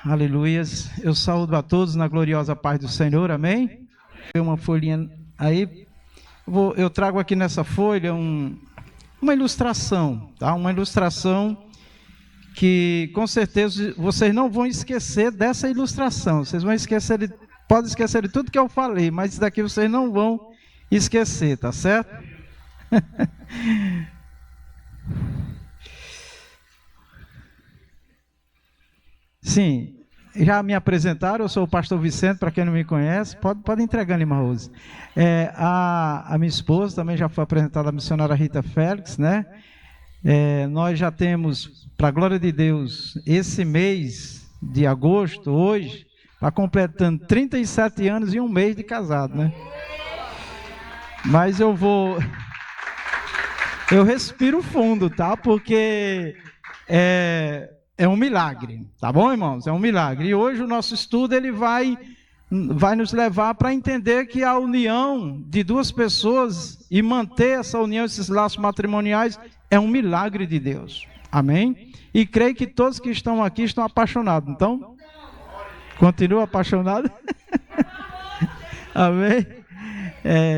Aleluias. Eu saúdo a todos na gloriosa paz do Senhor, amém? Uma folhinha aí. Eu trago aqui nessa folha uma ilustração, tá? Uma ilustração que com certeza vocês não vão esquecer dessa ilustração. Vocês vão esquecer, podem esquecer de tudo que eu falei, mas isso daqui vocês não vão esquecer, tá certo? Sim, já me apresentaram, eu sou o pastor Vicente, para quem não me conhece, pode entregar, irmã Rose. A minha esposa também já foi apresentada, a missionária Rita Félix, né? Nós já temos, para a glória de Deus, esse mês de agosto, hoje, está completando 37 anos e um mês de casado, né? Mas eu respiro fundo, tá? Porque é um milagre, tá bom, irmãos? É um milagre. E hoje o nosso estudo ele vai nos levar para entender que a união de duas pessoas e manter essa união, esses laços matrimoniais, é um milagre de Deus. Amém? E creio que todos que estão aqui estão apaixonados. Então, continua apaixonado? Amém?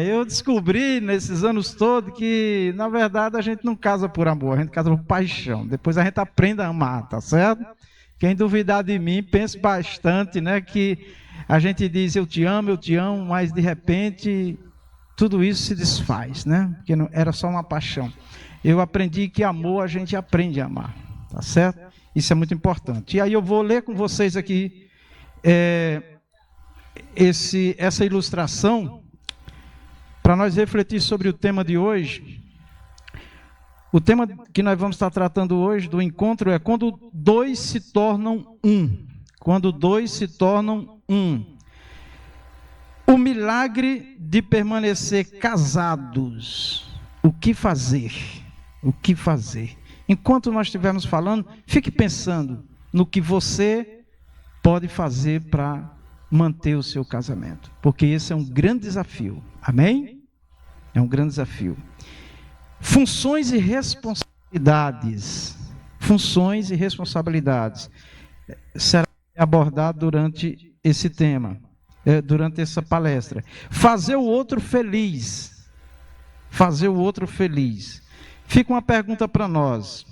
Eu descobri nesses anos todos que, na verdade, a gente não casa por amor, a gente casa por paixão. Depois a gente aprende a amar, tá certo? Quem duvidar de mim, pense bastante, né? Que a gente diz eu te amo, mas de repente tudo isso se desfaz, né? Porque não, era só uma paixão. Eu aprendi que amor a gente aprende a amar, tá certo? Isso é muito importante. E aí eu vou ler com vocês aqui essa ilustração para nós refletir sobre o tema de hoje. O tema que nós vamos estar tratando hoje do encontro é quando dois se tornam um. Quando dois se tornam um. O milagre de permanecer casados. O que fazer? O que fazer? Enquanto nós estivermos falando, fique pensando no que você pode fazer para manter o seu casamento. Porque esse é um grande desafio. Amém? É um grande desafio. Funções e responsabilidades. Funções e responsabilidades. Será abordado durante esse tema, durante essa palestra. Fazer o outro feliz. Fazer o outro feliz. Fica uma pergunta para nós.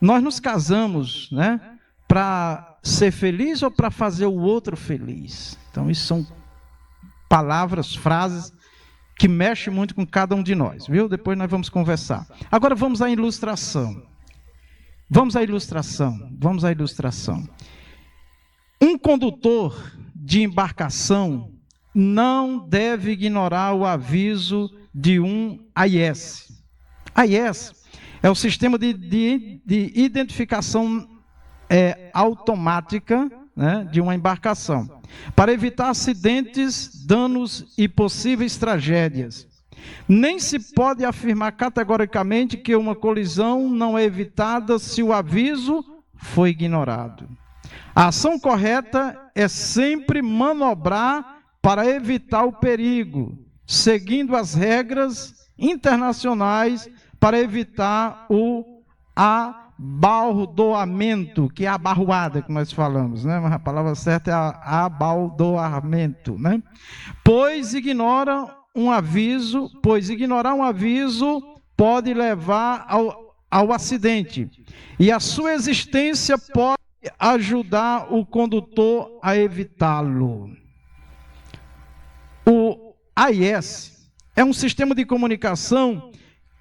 Nós nos casamos, né, para ser feliz ou para fazer o outro feliz? Então, isso são palavras, frases que mexem muito com cada um de nós, viu? Depois nós vamos conversar. Agora vamos à ilustração. Vamos à ilustração. Um condutor de embarcação não deve ignorar o aviso de um AIS. AIS é o sistema de identificação automática, né, de uma embarcação, para evitar acidentes, danos e possíveis tragédias. Nem se pode afirmar categoricamente que uma colisão não é evitada se o aviso foi ignorado. A ação correta é sempre manobrar para evitar o perigo, seguindo as regras internacionais para evitar o abaldoamento, que é a barroada que nós falamos, né? Mas a palavra certa é abaldoamento, né? Pois ignorar um aviso pode levar ao acidente, e a sua existência pode ajudar o condutor a evitá-lo. O AIS é um sistema de comunicação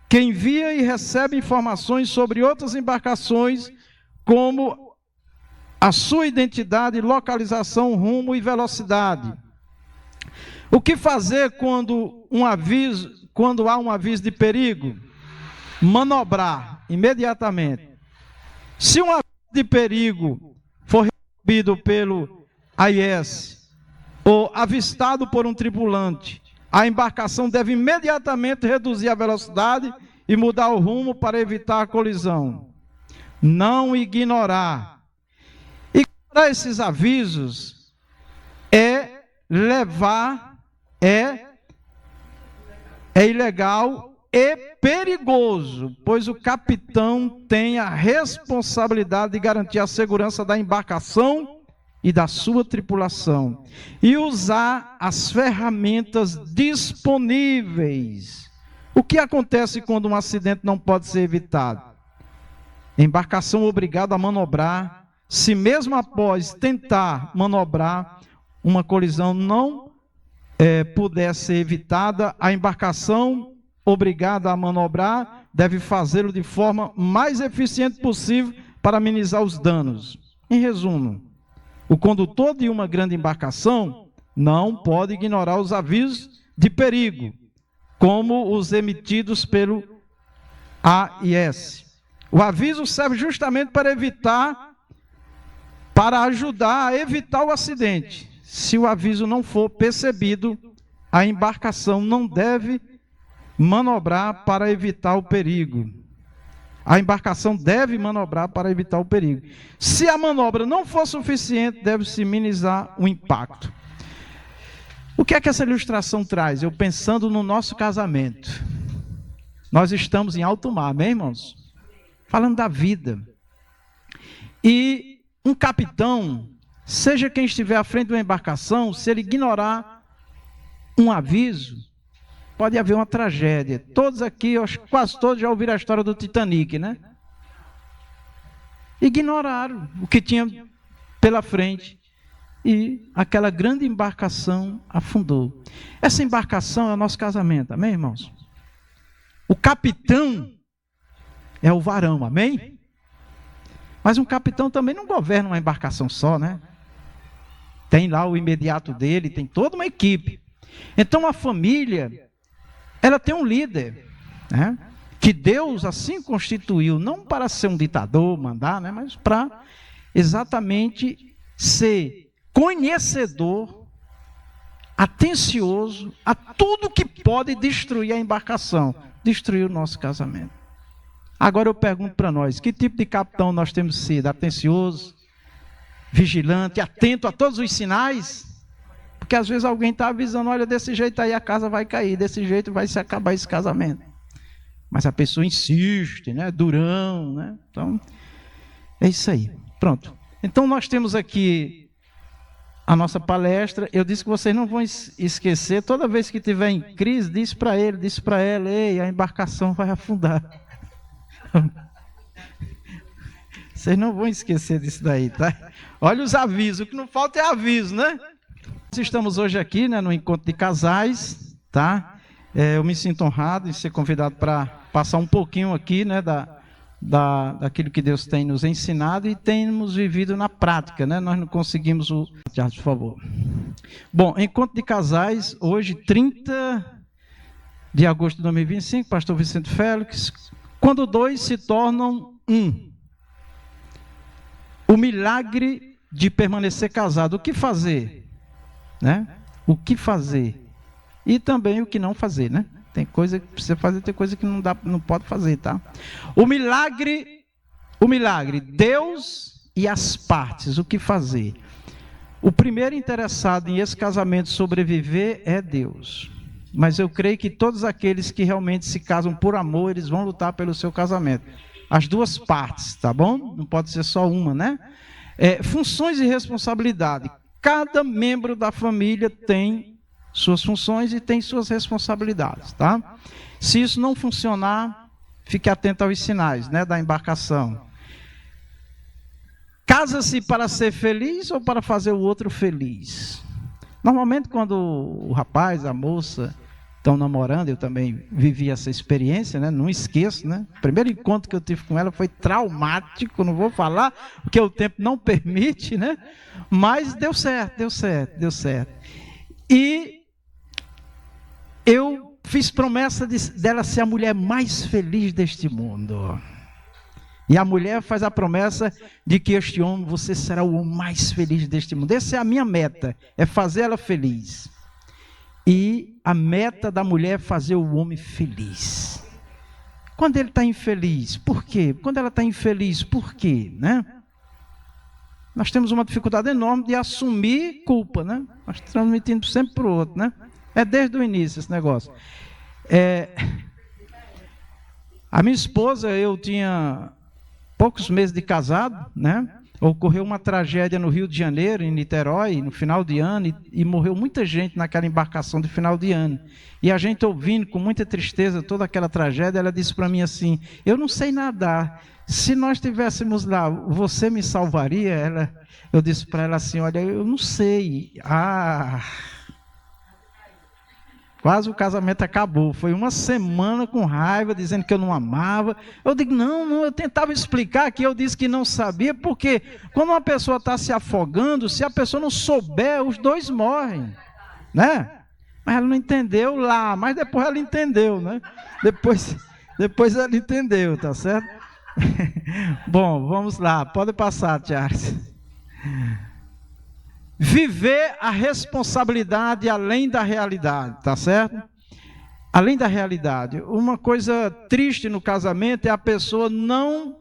que envia e recebe informações sobre outras embarcações, como a sua identidade, localização, rumo e velocidade. O que fazer quando há um aviso de perigo? Manobrar imediatamente. Se um aviso de perigo for recebido pelo AIS ou avistado por um tripulante, a embarcação deve imediatamente reduzir a velocidade e mudar o rumo para evitar a colisão. Não ignorar. Ignorar esses avisos é ilegal e perigoso, pois o capitão tem a responsabilidade de garantir a segurança da embarcação e da sua tripulação, e usar as ferramentas disponíveis. O que acontece quando um acidente não pode ser evitado? A embarcação obrigada a manobrar, se mesmo após tentar manobrar, uma colisão não puder ser evitada, a embarcação obrigada a manobrar deve fazê-lo de forma mais eficiente possível para amenizar os danos. Em resumo, o condutor de uma grande embarcação não pode ignorar os avisos de perigo, como os emitidos pelo AIS. O aviso serve justamente para ajudar a evitar o acidente. Se o aviso não for percebido, a embarcação não deve manobrar para evitar o perigo. A embarcação deve manobrar para evitar o perigo. Se a manobra não for suficiente, deve-se minimizar o impacto. O que é que essa ilustração traz? Eu pensando no nosso casamento. Nós estamos em alto mar, amém, irmãos? Falando da vida. E um capitão, seja quem estiver à frente de uma embarcação, se ele ignorar um aviso, pode haver uma tragédia. Todos aqui, quase todos já ouviram a história do Titanic, né? Ignoraram o que tinha pela frente e aquela grande embarcação afundou. Essa embarcação é o nosso casamento, amém, irmãos? O capitão é o varão, amém? Mas um capitão também não governa uma embarcação só, né? Tem lá o imediato dele, tem toda uma equipe. Então a família, ela tem um líder, né? Que Deus assim constituiu, não para ser um ditador, mandar, né? Mas para exatamente ser conhecedor, atencioso a tudo que pode destruir a embarcação, destruir o nosso casamento. Agora eu pergunto para nós, que tipo de capitão nós temos sido? Atencioso, vigilante, atento a todos os sinais? Porque às vezes alguém está avisando, olha, desse jeito aí a casa vai cair, desse jeito vai se acabar esse casamento. Mas a pessoa insiste, né? Durão, né? Então, é isso aí. Pronto. Então nós temos aqui a nossa palestra. Eu disse que vocês não vão esquecer, toda vez que tiver em crise, diz para ele, diz para ela, ei, a embarcação vai afundar. Vocês não vão esquecer disso daí, tá? Olha os avisos, o que não falta é aviso, né? Nós estamos hoje aqui, né, no encontro de casais, tá? Eu me sinto honrado em ser convidado para passar um pouquinho aqui, né, daquilo que Deus tem nos ensinado e temos vivido na prática, né? Nós não conseguimos o... Por favor. Bom, encontro de casais, hoje, 30 de agosto de 2025, pastor Vicente Félix. Quando dois se tornam um. O milagre de permanecer casado. O que fazer? Né? O que fazer? E também o que não fazer, né? Tem coisa que precisa fazer, tem coisa que não pode fazer, tá? O milagre, Deus e as partes, o que fazer? O primeiro interessado em esse casamento sobreviver é Deus. Mas eu creio que todos aqueles que realmente se casam por amor, eles vão lutar pelo seu casamento. As duas partes, tá bom? Não pode ser só uma, né? Funções e responsabilidade. Cada membro da família tem suas funções e tem suas responsabilidades, tá? Se isso não funcionar, fique atento aos sinais, né, da embarcação. Casa-se para ser feliz ou para fazer o outro feliz? Normalmente, quando o rapaz, a moça estão namorando, eu também vivi essa experiência, né? Não esqueço, né? O primeiro encontro que eu tive com ela foi traumático, não vou falar, porque o tempo não permite, né? Mas deu certo. E eu fiz promessa dela ser a mulher mais feliz deste mundo. E a mulher faz a promessa de que este homem, você será o homem mais feliz deste mundo. Essa é a minha meta, é fazer ela feliz. E a meta da mulher é fazer o homem feliz. Quando ele está infeliz, por quê? Quando ela está infeliz, por quê? Né? Nós temos uma dificuldade enorme de assumir culpa, né? Nós estamos transmitindo sempre para o outro, né? É desde o início esse negócio. A minha esposa, eu tinha poucos meses de casado, né? ocorreu uma tragédia no Rio de Janeiro, em Niterói, no final de ano, e morreu muita gente naquela embarcação de final de ano. E a gente ouvindo com muita tristeza toda aquela tragédia, ela disse para mim assim, eu não sei nadar, se nós estivéssemos lá, você me salvaria? Eu disse para ela assim, olha, eu não sei. Quase o casamento acabou. Foi uma semana com raiva, dizendo que eu não amava. Eu digo, não, eu tentava explicar que eu disse que não sabia, porque quando uma pessoa está se afogando, se a pessoa não souber, os dois morrem, né? Mas ela não entendeu lá, mas depois ela entendeu, né? Depois ela entendeu, tá certo? Bom, vamos lá, pode passar, Charles. Viver a responsabilidade além da realidade, tá certo? Além da realidade. Uma coisa triste no casamento é a pessoa não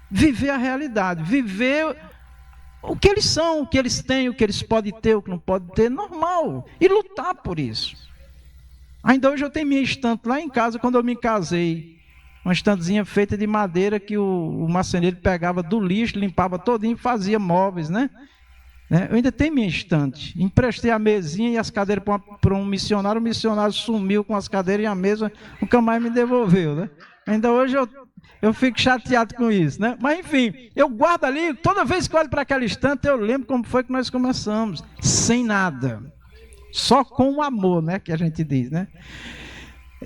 viver a realidade, viver o que eles são, o que eles têm, o que eles podem ter, o que não podem ter, normal, e lutar por isso. Ainda hoje eu tenho minha estante lá em casa, quando eu me casei, uma estantezinha feita de madeira que o marceneiro pegava do lixo, limpava todinho e fazia móveis, né? Eu ainda tenho minha estante. Emprestei a mesinha e as cadeiras para um missionário. O missionário sumiu com as cadeiras e a mesa, nunca mais me devolveu, né? Ainda hoje eu fico chateado com isso, né? Mas enfim, eu guardo ali, toda vez que olho para aquela estante, eu lembro como foi que nós começamos. Sem nada. Só com o amor, né? Que a gente diz, né?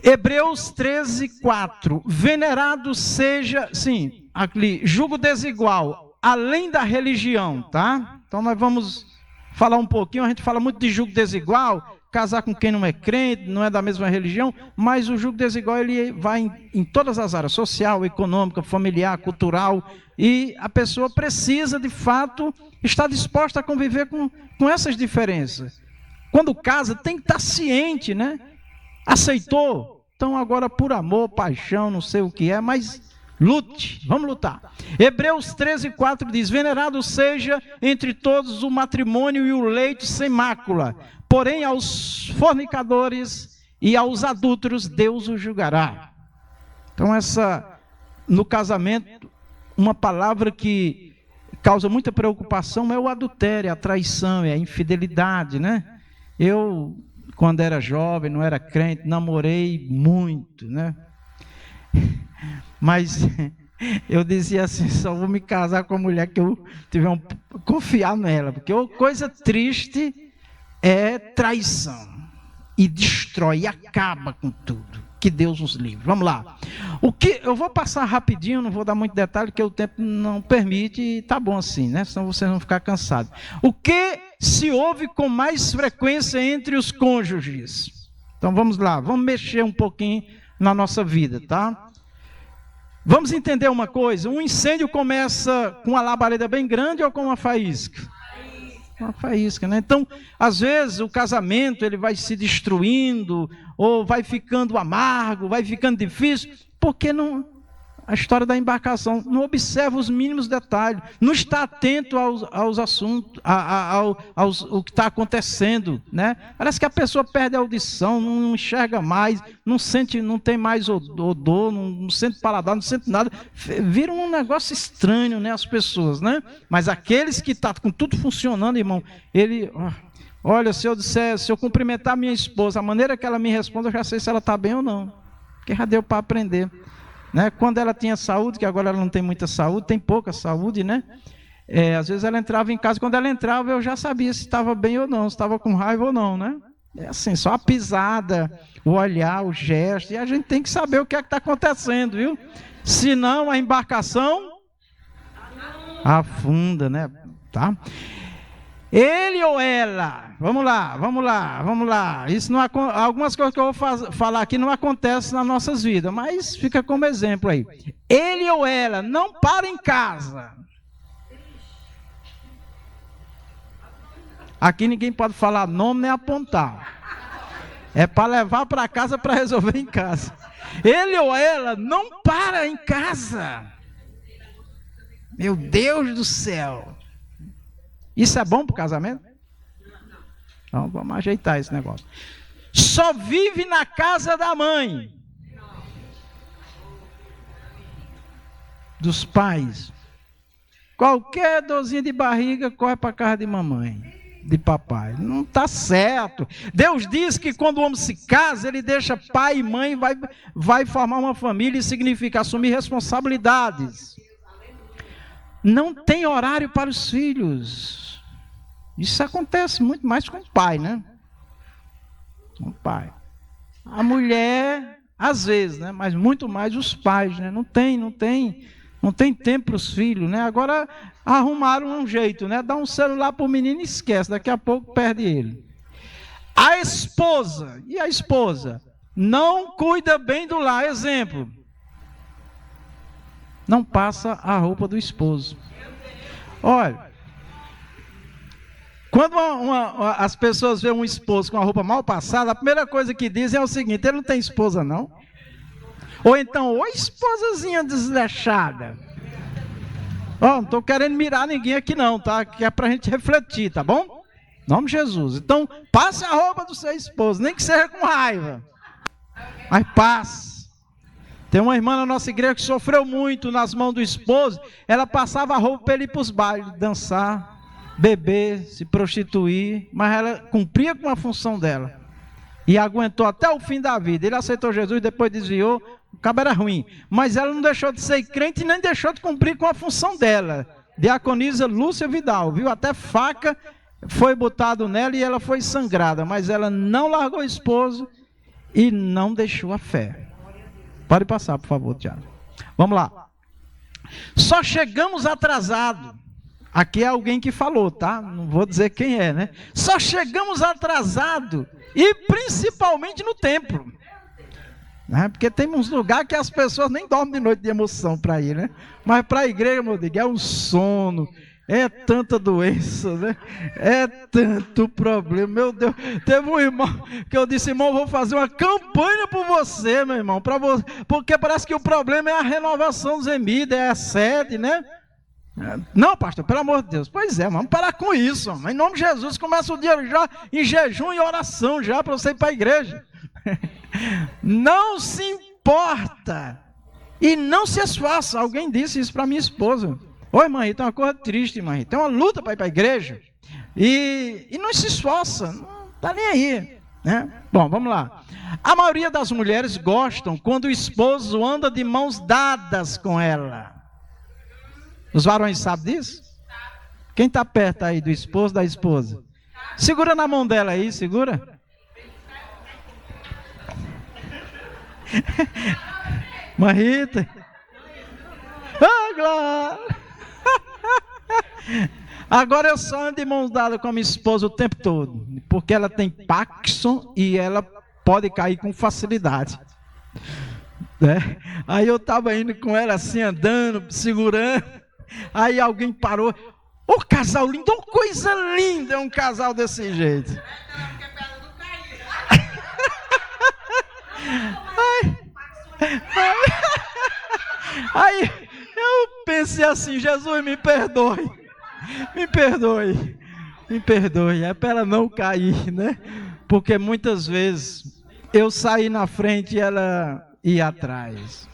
Hebreus 13:4. Venerado seja, sim, ali, julgo desigual, além da religião, tá? Então nós vamos falar um pouquinho, a gente fala muito de julgo desigual, casar com quem não é crente, não é da mesma religião, mas o julgo desigual ele vai em todas as áreas, social, econômica, familiar, cultural, e a pessoa precisa de fato estar disposta a conviver com essas diferenças. Quando casa tem que estar ciente, né? Aceitou? Então agora por amor, paixão, não sei o que é, mas lute, vamos lutar. Hebreus 13:4 diz, venerado seja entre todos o matrimônio e o leito sem mácula, porém aos fornicadores e aos adúlteros Deus os julgará. Então no casamento, uma palavra que causa muita preocupação é o adultério, a traição, é a infidelidade, né? Eu, quando era jovem, não era crente, namorei muito, né? Mas eu dizia assim, só vou me casar com a mulher que eu tiver confiar nela, porque coisa triste é traição, e destrói, e acaba com tudo, que Deus nos livre. Vamos lá, eu vou passar rapidinho, não vou dar muito detalhe, porque o tempo não permite, e tá bom assim, né? Senão vocês vão ficar cansados. O que se ouve com mais frequência entre os cônjuges? Então vamos lá, vamos mexer um pouquinho na nossa vida, tá? Vamos entender uma coisa, um incêndio começa com uma labareda bem grande ou com uma faísca? Uma faísca, né? Então, às vezes, o casamento ele vai se destruindo, ou vai ficando amargo, vai ficando difícil, porque a história da embarcação não observa os mínimos detalhes, não está atento aos assuntos, ao que está acontecendo, né? Parece que a pessoa perde a audição, não enxerga mais, não sente, não tem mais odor, não sente paladar, não sente nada, vira um negócio estranho, né? As pessoas, né? Mas aqueles que estão com tudo funcionando, irmão, olha, se eu cumprimentar minha esposa, a maneira que ela me responde, eu já sei se ela está bem ou não, porque já deu para aprender. Né? Quando ela tinha saúde, que agora ela não tem muita saúde, tem pouca saúde, né? Às vezes ela entrava em casa, quando ela entrava eu já sabia se estava bem ou não, se estava com raiva ou não, né? É assim, só a pisada, o olhar, o gesto, e a gente tem que saber o que é que está acontecendo, viu? Senão a embarcação afunda, né? Tá? Ele ou ela, vamos lá. Isso não, algumas coisas que eu vou falar aqui não acontecem nas nossas vidas, mas fica como exemplo aí. Ele ou ela não para em casa. Aqui ninguém pode falar nome nem apontar. É para levar para casa para resolver em casa. Ele ou ela não para em casa. Meu Deus do céu. Isso é bom para o casamento? Então, vamos ajeitar esse negócio. Só vive na casa da mãe, dos pais. Qualquer dorzinha de barriga, corre para a casa de mamãe, de papai. Não está certo. Deus diz que quando o homem se casa, ele deixa pai e mãe, vai formar uma família e significa assumir responsabilidades. Não tem horário para os filhos. Isso acontece muito mais com o pai, né? Com o pai. A mulher, às vezes, né? Mas muito mais os pais, né? Não tem tempo para os filhos, né? Agora arrumaram um jeito, né? Dá um celular para o menino e esquece, daqui a pouco perde ele. A esposa, e a esposa? Não cuida bem do lar, exemplo. Não passa a roupa do esposo. Olha, quando as pessoas veem um esposo com a roupa mal passada, a primeira coisa que dizem é o seguinte: ele não tem esposa não. Ou então, ô esposazinha desleixada. Não estou querendo mirar ninguém aqui não, tá? Que é para a gente refletir, tá bom? Em nome de Jesus. Então, passe a roupa do seu esposo, nem que seja com raiva. Mas passe. Tem uma irmã na nossa igreja que sofreu muito nas mãos do esposo. Ela passava a roupa para ele ir para os bailes, dançar, beber, se prostituir. Mas ela cumpria com a função dela. E aguentou até o fim da vida. Ele aceitou Jesus, depois desviou. O cabo era ruim. Mas ela não deixou de ser crente e nem deixou de cumprir com a função dela. Diaconisa Lúcia Vidal, viu? Até faca foi botado nela e ela foi sangrada. Mas ela não largou o esposo e não deixou a fé. Pode passar, por favor, Tiago. Vamos lá. Só chegamos atrasados. Aqui é alguém que falou, tá? Não vou dizer quem é, né? Só chegamos atrasados. E principalmente no templo. Né? Porque tem uns lugares que as pessoas nem dormem de noite de emoção para ir, né? Mas para a igreja, meu Deus, é um sono. É tanta doença, né? É tanto problema. Meu Deus, teve um irmão que eu disse: irmão, vou fazer uma campanha por você, meu irmão. Você, porque parece que o problema é a renovação dos EMID, é a sede, né? Não, pastor, pelo amor de Deus. Pois é, vamos parar com isso. Em nome de Jesus, começa o dia já em jejum e oração já para você ir para a igreja. Não se importa e não se esforça. Alguém disse isso para minha esposa. Oi, mãe, tem uma coisa triste, mãe. Tem uma luta para ir para a igreja. E não se esforça. Não está nem aí. Né? Bom, vamos lá. A maioria das mulheres gostam quando o esposo anda de mãos dadas com ela. Os varões sabem disso? Quem está perto aí do esposo, da esposa? Segura na mão dela aí, segura. Marita. Ah, Glória. Agora eu só ando de mãos dadas com a minha esposa o tempo todo. Porque ela tem Parkinson e ela pode cair com facilidade. Né? Aí eu estava indo com ela assim, andando, segurando. Aí alguém parou. Ô, casal lindo, ô, coisa linda, é um casal desse jeito. Aí eu pensei assim: Jesus, me perdoe, é para ela não cair, né? Porque muitas vezes eu saí na frente e ela ia atrás.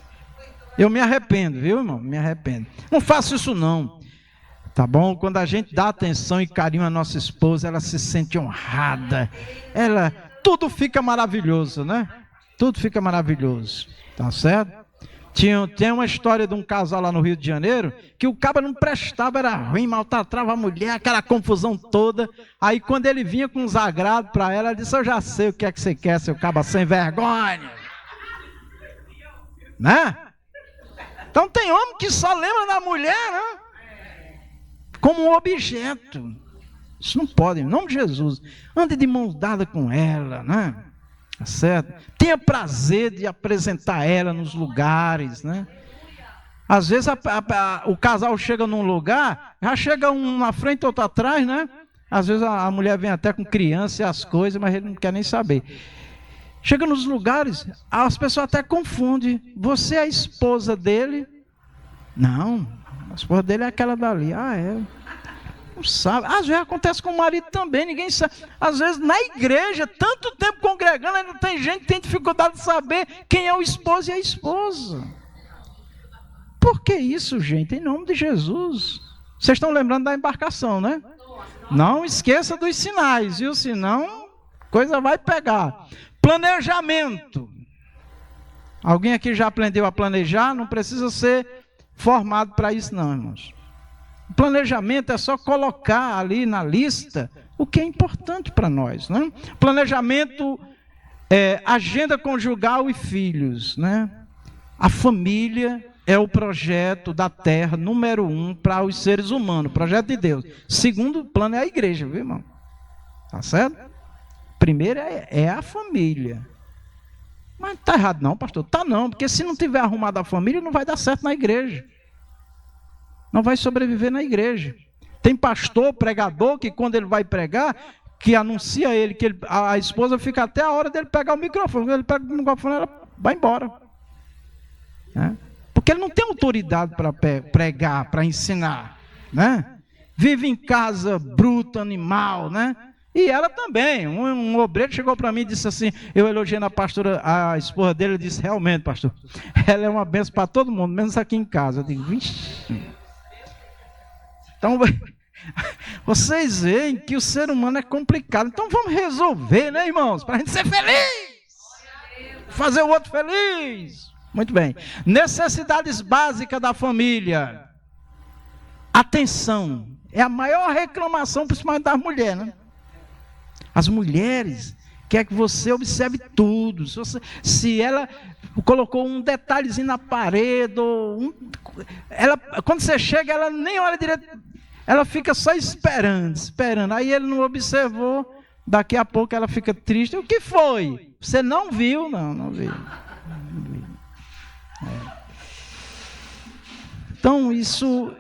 Eu me arrependo, viu, irmão? Me arrependo. Não faço isso não, tá bom? Quando a gente dá atenção e carinho à nossa esposa, ela se sente honrada. Tudo fica maravilhoso, né? Tudo fica maravilhoso, tá certo? Tem uma história de um casal lá no Rio de Janeiro, que o cara não prestava, era ruim, maltratava a mulher, aquela confusão toda. Aí quando ele vinha com uns agrados para ela, ela disse: eu já sei o que é que você quer, seu caba sem vergonha. Né? Então tem homem que só lembra da mulher, né? Como um objeto. Isso não pode, em nome de Jesus. Ande de mãos dadas com ela, né? Tá certo? Tenha prazer de apresentar ela nos lugares, né? Às vezes o casal chega num lugar, já chega um na frente e outro atrás, né? Às vezes a mulher vem até com criança e as coisas, mas ele não quer nem saber. Chega nos lugares, as pessoas até confundem. Você é a esposa dele? Não, a esposa dele é aquela dali. Ah, é. Não sabe. Às vezes acontece com o marido também, ninguém sabe. Às vezes na igreja, tanto tempo congregando, ainda tem gente que tem dificuldade de saber quem é o esposo e a esposa. Por que isso, gente? Em nome de Jesus. Vocês estão lembrando da embarcação, né? Não esqueça dos sinais, viu? Senão, coisa vai pegar. Planejamento. Alguém aqui já aprendeu a planejar? Não precisa ser formado para isso não, irmãos. O planejamento é só colocar ali na lista o que é importante para nós, né? Planejamento, agenda conjugal e filhos, né? A família é o projeto da terra número 1 para os seres humanos, projeto de Deus. Segundo plano é a igreja, viu, irmão? Tá certo? Primeiro é a família. Mas não está errado não, pastor. Tá não, porque se não tiver arrumado a família, não vai dar certo na igreja. Não vai sobreviver na igreja. Tem pastor, pregador, que quando ele vai pregar, que anuncia ele, que a esposa fica até a hora dele pegar o microfone. Quando ele pega o microfone, ela vai embora. Porque ele não tem autoridade para pregar, para ensinar. Né? Vive em casa bruta, animal, né? E ela também, um obreiro chegou para mim e disse assim, eu elogiando a pastora, a esposa dele, disse, realmente, pastor, ela é uma bênção para todo mundo, menos aqui em casa. Eu digo, vixe. Então, vocês veem que o ser humano é complicado. Então vamos resolver, né, irmãos? Para a gente ser feliz. Fazer o outro feliz. Muito bem. Necessidades básicas da família. Atenção. É a maior reclamação, principalmente das mulheres, né? As mulheres querem que você observe tudo. Se ela colocou um detalhezinho na parede, quando você chega, ela nem olha direito, ela fica só esperando. Aí ele não observou, daqui a pouco ela fica triste. O que foi? Você não viu? Não viu. Então isso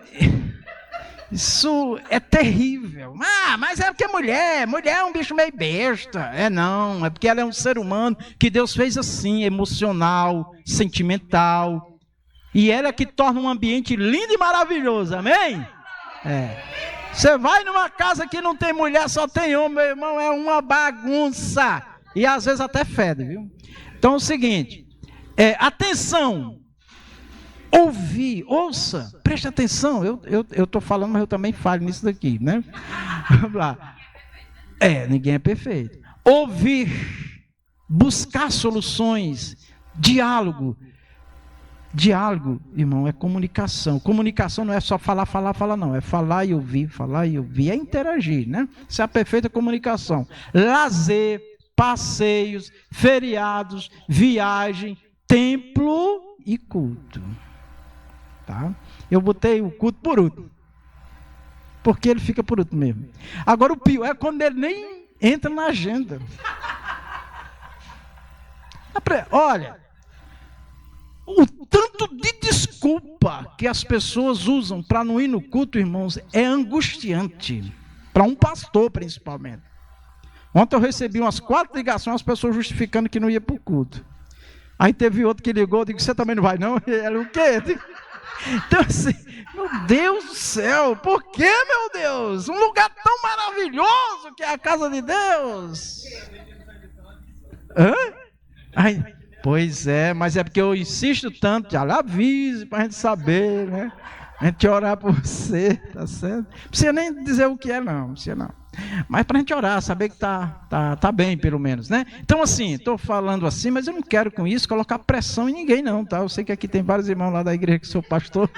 é terrível. Mas é porque mulher é um bicho meio besta. Não, é porque ela é um ser humano que Deus fez assim, emocional, sentimental. E ela é que torna um ambiente lindo e maravilhoso, amém? Você vai numa casa que não tem mulher, só tem homem, meu irmão, é uma bagunça. E às vezes até fede, viu? Então é o seguinte, atenção. Ouça, preste atenção, eu estou falando, mas eu também falo nisso daqui, né? Vamos lá. Ninguém é perfeito. Ouvir, buscar soluções, diálogo. Diálogo, irmão, é comunicação. Comunicação não é só falar, não. É falar e ouvir, é interagir, né? Isso é a perfeita comunicação. Lazer, passeios, feriados, viagem, templo e culto. Tá? Eu botei o culto por último, porque ele fica por último mesmo. Agora o pior é quando ele nem entra na agenda. Olha, o tanto de desculpa que as pessoas usam para não ir no culto, irmãos, é angustiante, para um pastor principalmente. Ontem eu recebi umas 4 ligações, as pessoas justificando que não ia para o culto. Aí teve outro que ligou, eu digo, você também não vai não? Ela, o quê? Então assim, meu Deus do céu, por que, meu Deus? Um lugar tão maravilhoso que é a casa de Deus. Pois é, mas é porque eu insisto tanto, já lhe avise para a gente saber, né? A gente orar por você, tá certo? Não precisa nem dizer o que é, não precisa não. Mas para a gente orar, saber que tá bem, pelo menos, né? Então, assim, estou falando assim, mas eu não quero com isso colocar pressão em ninguém, não, tá? Eu sei que aqui tem vários irmãos lá da igreja que sou pastor.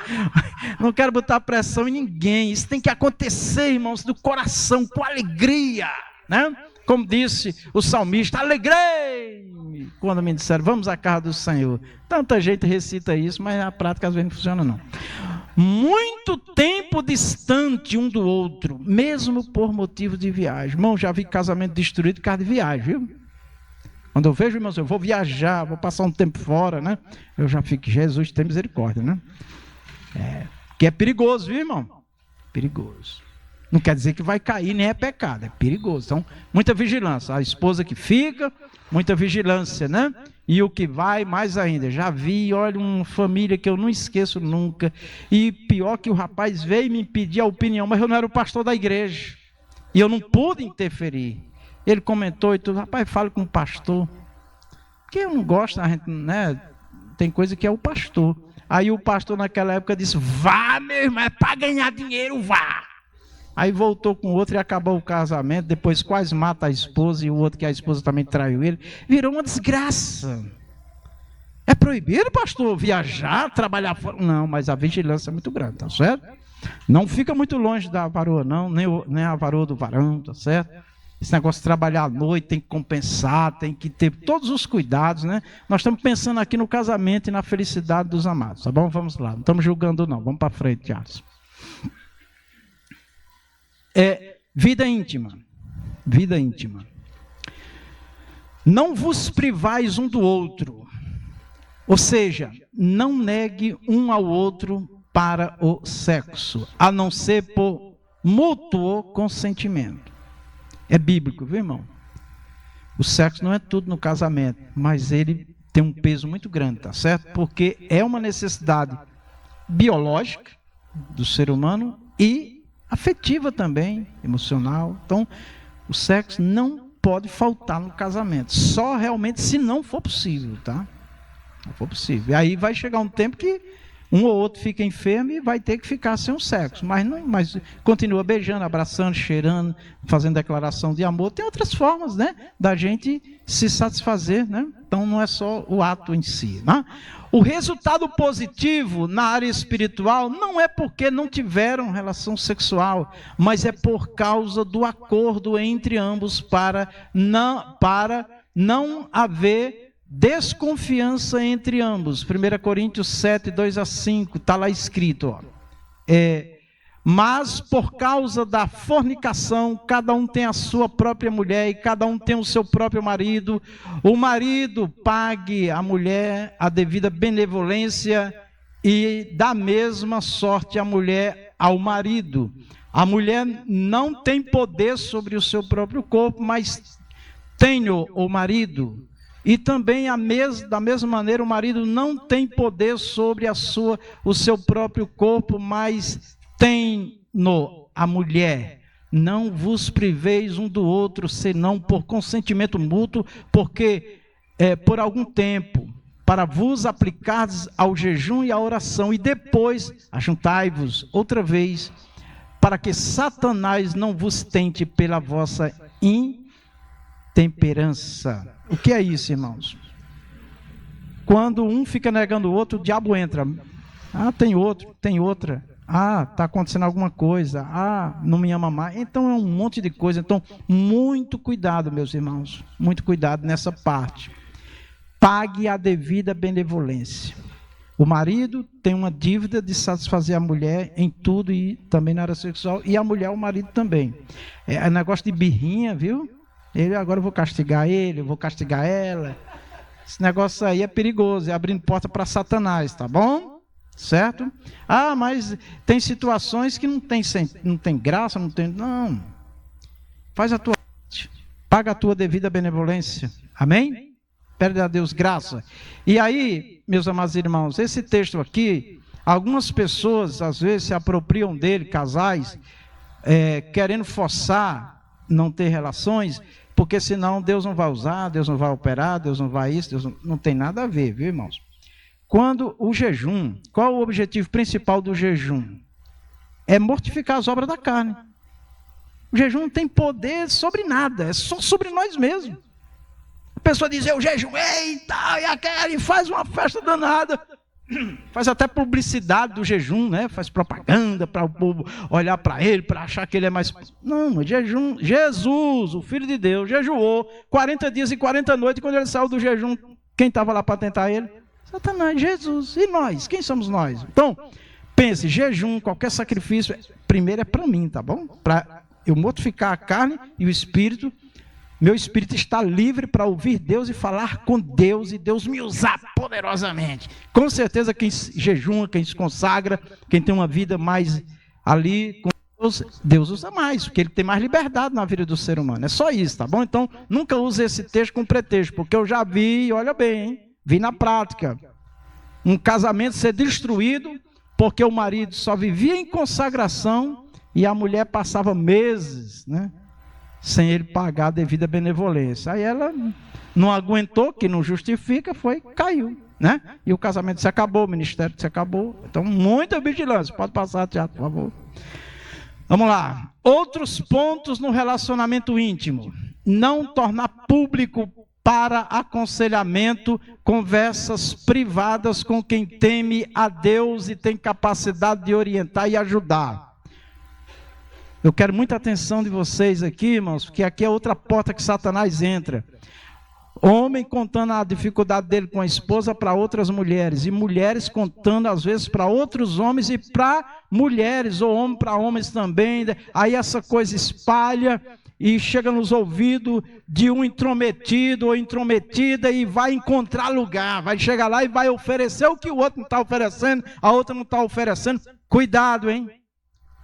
Não quero botar pressão em ninguém. Isso tem que acontecer, irmãos, do coração, com alegria, né? Como disse o salmista, alegrei-me quando me disseram, vamos à casa do Senhor. Tanta gente recita isso, mas na prática às vezes não funciona, não. Muito tempo distante um do outro, mesmo por motivo de viagem. Irmão, já vi casamento destruído por causa de viagem, viu? Quando eu vejo, irmãos, eu vou viajar, vou passar um tempo fora, né? Eu já fico, Jesus, tem misericórdia, né? Que é perigoso, viu, irmão? Perigoso. Não quer dizer que vai cair, nem é pecado, é perigoso. Então, muita vigilância. A esposa que fica, muita vigilância, né? E o que vai, mais ainda. Já vi, olha, uma família que eu não esqueço nunca. E pior que o rapaz veio me pedir a opinião, mas eu não era o pastor da igreja. E eu não pude interferir. Ele comentou e tudo, rapaz, fala com o pastor. Porque eu não gosto, a gente, né? Tem coisa que é o pastor. Aí o pastor naquela época disse, vá meu irmão, é para ganhar dinheiro, vá. Aí voltou com o outro e acabou o casamento, depois quase mata a esposa e o outro que a esposa também traiu ele. Virou uma desgraça. É proibido, pastor, viajar, trabalhar fora? Não, mas a vigilância é muito grande, tá certo? Não fica muito longe da varoa, não, nem a varoa do varão, tá certo? Esse negócio de trabalhar à noite tem que compensar, tem que ter todos os cuidados, né? Nós estamos pensando aqui no casamento e na felicidade dos amados, tá bom? Vamos lá, não estamos julgando não, vamos para frente, Tiago. Vida íntima. Vida íntima. Não vos privais um do outro. Ou seja, não negue um ao outro para o sexo, a não ser por mútuo consentimento. É bíblico, viu, irmão? O sexo não é tudo no casamento, mas ele tem um peso muito grande, tá certo? Porque é uma necessidade biológica do ser humano e afetiva também, emocional. Então, o sexo não pode faltar no casamento, só realmente se não for possível, tá? Não for possível. E aí vai chegar um tempo que um ou outro fica enfermo e vai ter que ficar sem o sexo, mas continua beijando, abraçando, cheirando, fazendo declaração de amor. Tem outras formas, né, da gente se satisfazer, né? Então não é só o ato em si, né? O resultado positivo na área espiritual não é porque não tiveram relação sexual, mas é por causa do acordo entre ambos para não haver desconfiança entre ambos. 1 Coríntios 7, 2 a 5, está lá escrito, ó. Mas por causa da fornicação, cada um tem a sua própria mulher e cada um tem o seu próprio marido. O marido pague à mulher a devida benevolência e da mesma sorte a mulher ao marido. A mulher não tem poder sobre o seu próprio corpo, mas tem-o o marido. E também da mesma maneira o marido não tem poder sobre o seu próprio corpo, mas tem-no a mulher. Não vos priveis um do outro, senão por consentimento mútuo, porque por algum tempo, para vos aplicardes ao jejum e à oração, e depois ajuntai-vos outra vez, para que Satanás não vos tente pela vossa intemperança. O que é isso, irmãos? Quando um fica negando o outro, o diabo entra. Ah, tem outro, tem outra. Ah, está acontecendo alguma coisa. Ah, não me ama mais. Então é um monte de coisa. Então, muito cuidado, meus irmãos. Muito cuidado nessa parte. Pague a devida benevolência. O marido tem uma dívida de satisfazer a mulher em tudo e também na área sexual. E a mulher, o marido também. É negócio de birrinha, viu? Agora eu vou castigar ele, eu vou castigar ela. Esse negócio aí é perigoso, é abrindo porta para Satanás, tá bom? Certo? Ah, mas tem situações que não tem graça, não. Faz a tua parte, paga a tua devida benevolência. Amém? Pede a Deus graça. E aí, meus amados irmãos, esse texto aqui, algumas pessoas às vezes se apropriam dele, casais, querendo forçar não ter relações, porque senão Deus não vai usar, Deus não vai operar, Deus não vai isso, Deus não tem nada a ver, viu, irmãos? Quando o jejum, qual o objetivo principal do jejum? É mortificar as obras da carne. O jejum não tem poder sobre nada, é só sobre nós mesmos. A pessoa diz, eu jejuei e tal, e faz uma festa danada. Faz até publicidade do jejum, né? Faz propaganda para o povo olhar para ele, para achar que ele é mais... Não, jejum. Jesus, o Filho de Deus, jejuou 40 dias e 40 noites. E quando ele saiu do jejum, quem estava lá para tentar ele? Satanás, Jesus. E nós? Quem somos nós? Então, pense, jejum, qualquer sacrifício, primeiro é para mim, tá bom? Para eu mortificar a carne e o espírito. Meu espírito está livre para ouvir Deus e falar com Deus e Deus me usar poderosamente. Com certeza quem jejuma, quem se consagra, quem tem uma vida mais ali com Deus usa mais, porque ele tem mais liberdade na vida do ser humano. É só isso, tá bom? Então, nunca use esse texto com pretexto, porque eu já vi, olha bem, hein? Vi na prática, um casamento ser destruído porque o marido só vivia em consagração e a mulher passava meses, né? sem ele pagar a devida benevolência. Aí ela não aguentou, que não justifica, caiu, né? E o casamento se acabou, o ministério se acabou. Então, muita vigilância. Pode passar, Tiago, por favor. Vamos lá. Outros pontos no relacionamento íntimo. Não tornar público para aconselhamento, conversas privadas com quem teme a Deus e tem capacidade de orientar e ajudar. Eu quero muita atenção de vocês aqui, irmãos, porque aqui é outra porta que Satanás entra. Homem contando a dificuldade dele com a esposa para outras mulheres, e mulheres contando às vezes para outros homens e para mulheres, ou homem para homens também. Aí essa coisa espalha e chega nos ouvidos de um intrometido ou intrometida e vai encontrar lugar, vai chegar lá e vai oferecer o que o outro não está oferecendo, a outra não está oferecendo. Cuidado, hein?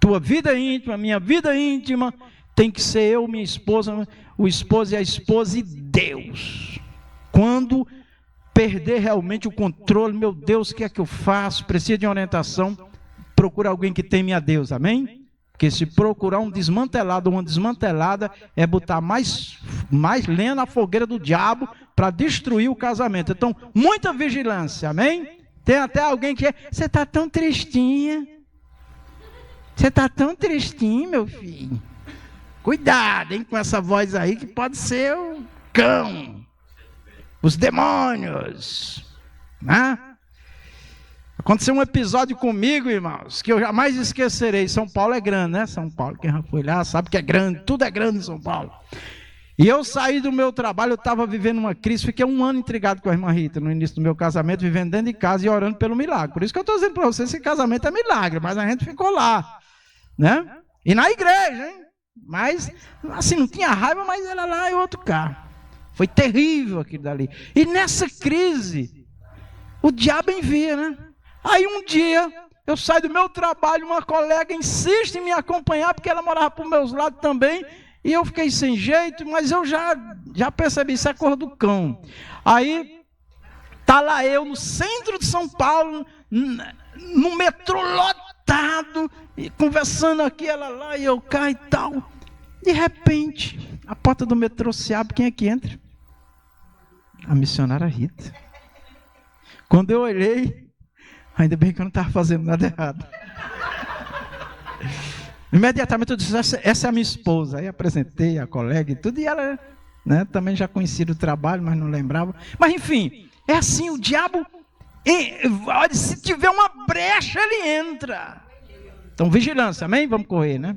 Tua vida íntima, minha vida íntima, tem que ser eu, minha esposa, o esposo e a esposa e Deus. Quando perder realmente o controle, meu Deus, o que é que eu faço? Preciso de orientação, procura alguém que teme a Deus, amém? Porque se procurar um desmantelado ou uma desmantelada, é botar mais lenha na fogueira do diabo para destruir o casamento. Então, muita vigilância, amém? Tem até alguém que você está tão tristinha. Você está tão tristinho, meu filho. Cuidado, hein, com essa voz aí, que pode ser o cão, os demônios, né? Aconteceu um episódio comigo, irmãos, que eu jamais esquecerei. São Paulo é grande, né? São Paulo, quem já foi lá sabe que é grande, tudo é grande em São Paulo. E eu saí do meu trabalho, eu estava vivendo uma crise, fiquei 1 ano intrigado com a irmã Rita, no início do meu casamento, vivendo dentro de casa e orando pelo milagre. Por isso que eu estou dizendo para vocês que casamento é milagre, mas a gente ficou lá, né? E na igreja, hein? Mas, assim, não tinha raiva, mas era lá e outro carro. Foi terrível aquilo dali. E nessa crise, o diabo envia, né? Aí um dia, eu saio do meu trabalho, uma colega insiste em me acompanhar, porque ela morava para os meus lados também, e eu fiquei sem jeito, mas eu já percebi, isso é cor do cão. Aí, tá lá eu, no centro de São Paulo, no metrô lotado, e conversando aqui, ela lá, e eu cá e tal. De repente, a porta do metrô se abre, quem é que entra? A missionária Rita. Quando eu olhei, ainda bem que eu não estava fazendo nada errado. Imediatamente eu disse, essa é a minha esposa. Aí apresentei a colega e tudo, e ela, né, também já conhecia o trabalho, mas não lembrava. Mas enfim, é assim, o diabo, olha, se tiver uma brecha, ele entra. Então, vigilância, amém? Vamos correr, né?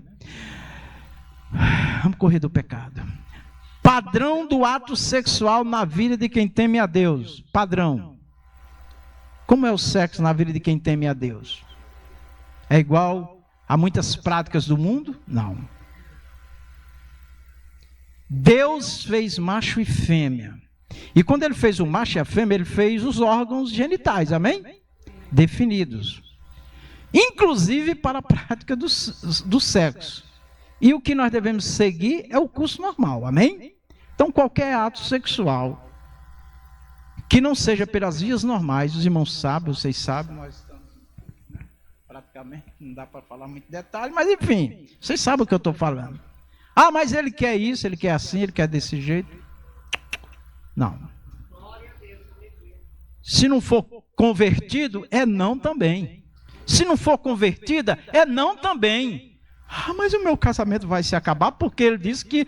Vamos correr do pecado. Padrão do ato sexual na vida de quem teme a Deus. Padrão. Como é o sexo na vida de quem teme a Deus? É igual a muitas práticas do mundo? Não. Deus fez macho e fêmea. E quando ele fez o macho e a fêmea, ele fez os órgãos genitais, amém? Definidos. Inclusive para a prática do sexo. E o que nós devemos seguir é o curso normal, amém? Então, qualquer ato sexual que não seja pelas vias normais, os irmãos sabem, vocês sabem, nós estamos, né, praticamente, não dá para falar muito detalhe, mas enfim, vocês sabem o que eu estou falando. Ah, mas ele quer isso, ele quer assim, ele quer desse jeito. Não. Se não for convertido, é não também. Se não for convertida, é não também. Ah, mas o meu casamento vai se acabar porque ele disse que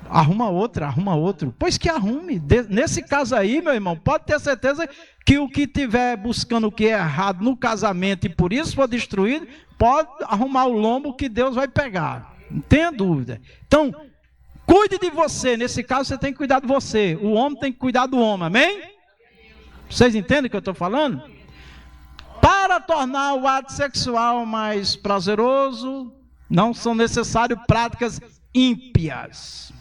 arruma outro. Pois que arrume. Nesse caso aí, meu irmão, pode ter certeza que o que estiver buscando o que é errado no casamento e por isso for destruído, pode arrumar o lombo que Deus vai pegar. Não tenha dúvida. Então, cuide de você. Nesse caso, você tem que cuidar de você. O homem tem que cuidar do homem, amém? Vocês entendem o que eu estou falando? Para tornar o ato sexual mais prazeroso, não são necessárias práticas ímpias.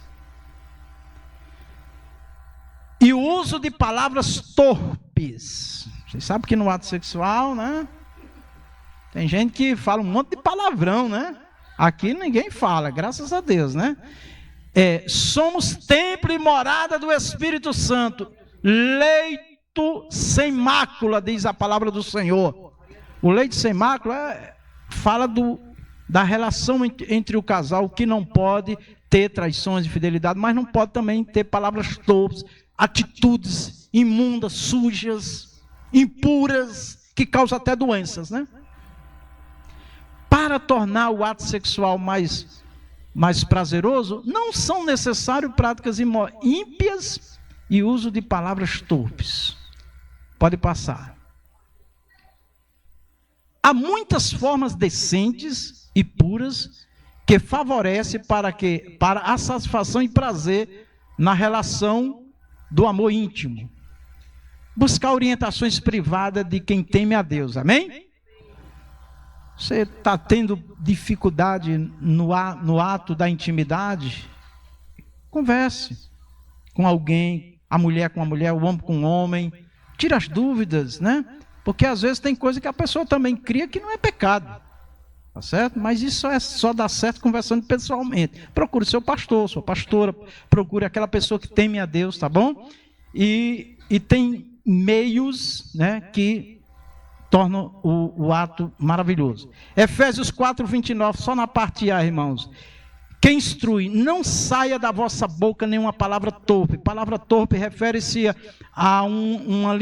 E o uso de palavras torpes. Vocês sabem que no ato sexual, né? Tem gente que fala um monte de palavrão, né? Aqui ninguém fala, graças a Deus, né? Somos templo e morada do Espírito Santo. Leito sem mácula, diz a palavra do Senhor. O leite sem mácula fala da relação entre o casal, que não pode ter traições de fidelidade, mas não pode também ter palavras torpes, atitudes imundas, sujas, impuras, que causam até doenças, né? Para tornar o ato sexual mais prazeroso, não são necessárias práticas ímpias e uso de palavras torpes. Pode passar. Há muitas formas decentes e puras que favorecem para a satisfação e prazer na relação do amor íntimo. Buscar orientações privadas de quem teme a Deus. Amém? Você está tendo dificuldade no ato da intimidade? Converse com alguém, a mulher com a mulher, o homem com o homem. Tira as dúvidas, né? Porque às vezes tem coisa que a pessoa também cria que não é pecado. Tá certo? Mas isso só dá certo conversando pessoalmente. Procure seu pastor, sua pastora, procure aquela pessoa que teme a Deus, tá bom? E tem meios, né, que tornam o ato maravilhoso. Efésios 4:29, só na parte A, irmãos. Quem instrui, não saia da vossa boca nenhuma palavra torpe. Palavra torpe refere-se a um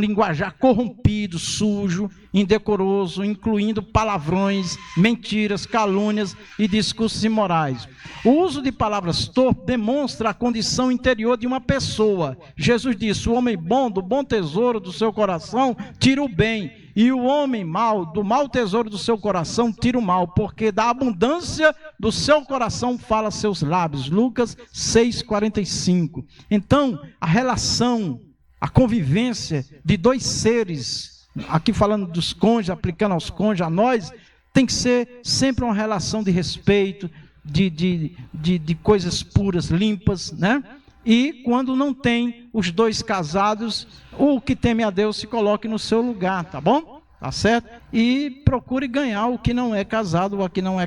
linguajar corrompido, sujo, indecoroso, incluindo palavrões, mentiras, calúnias e discursos imorais. O uso de palavras torpes demonstra a condição interior de uma pessoa. Jesus disse: o homem bom, do bom tesouro do seu coração, tira o bem. E o homem mau, do mau tesouro do seu coração, tira o mal, porque da abundância do seu coração fala seus lábios. Lucas 6:45. Então, a relação, a convivência de dois seres, aqui falando dos cônjuges, aplicando aos cônjuges, a nós, tem que ser sempre uma relação de respeito, de coisas puras, limpas, né? E quando não tem os dois casados, o que teme a Deus se coloque no seu lugar, tá bom? Tá certo? E procure ganhar o que não é casado ou aqui não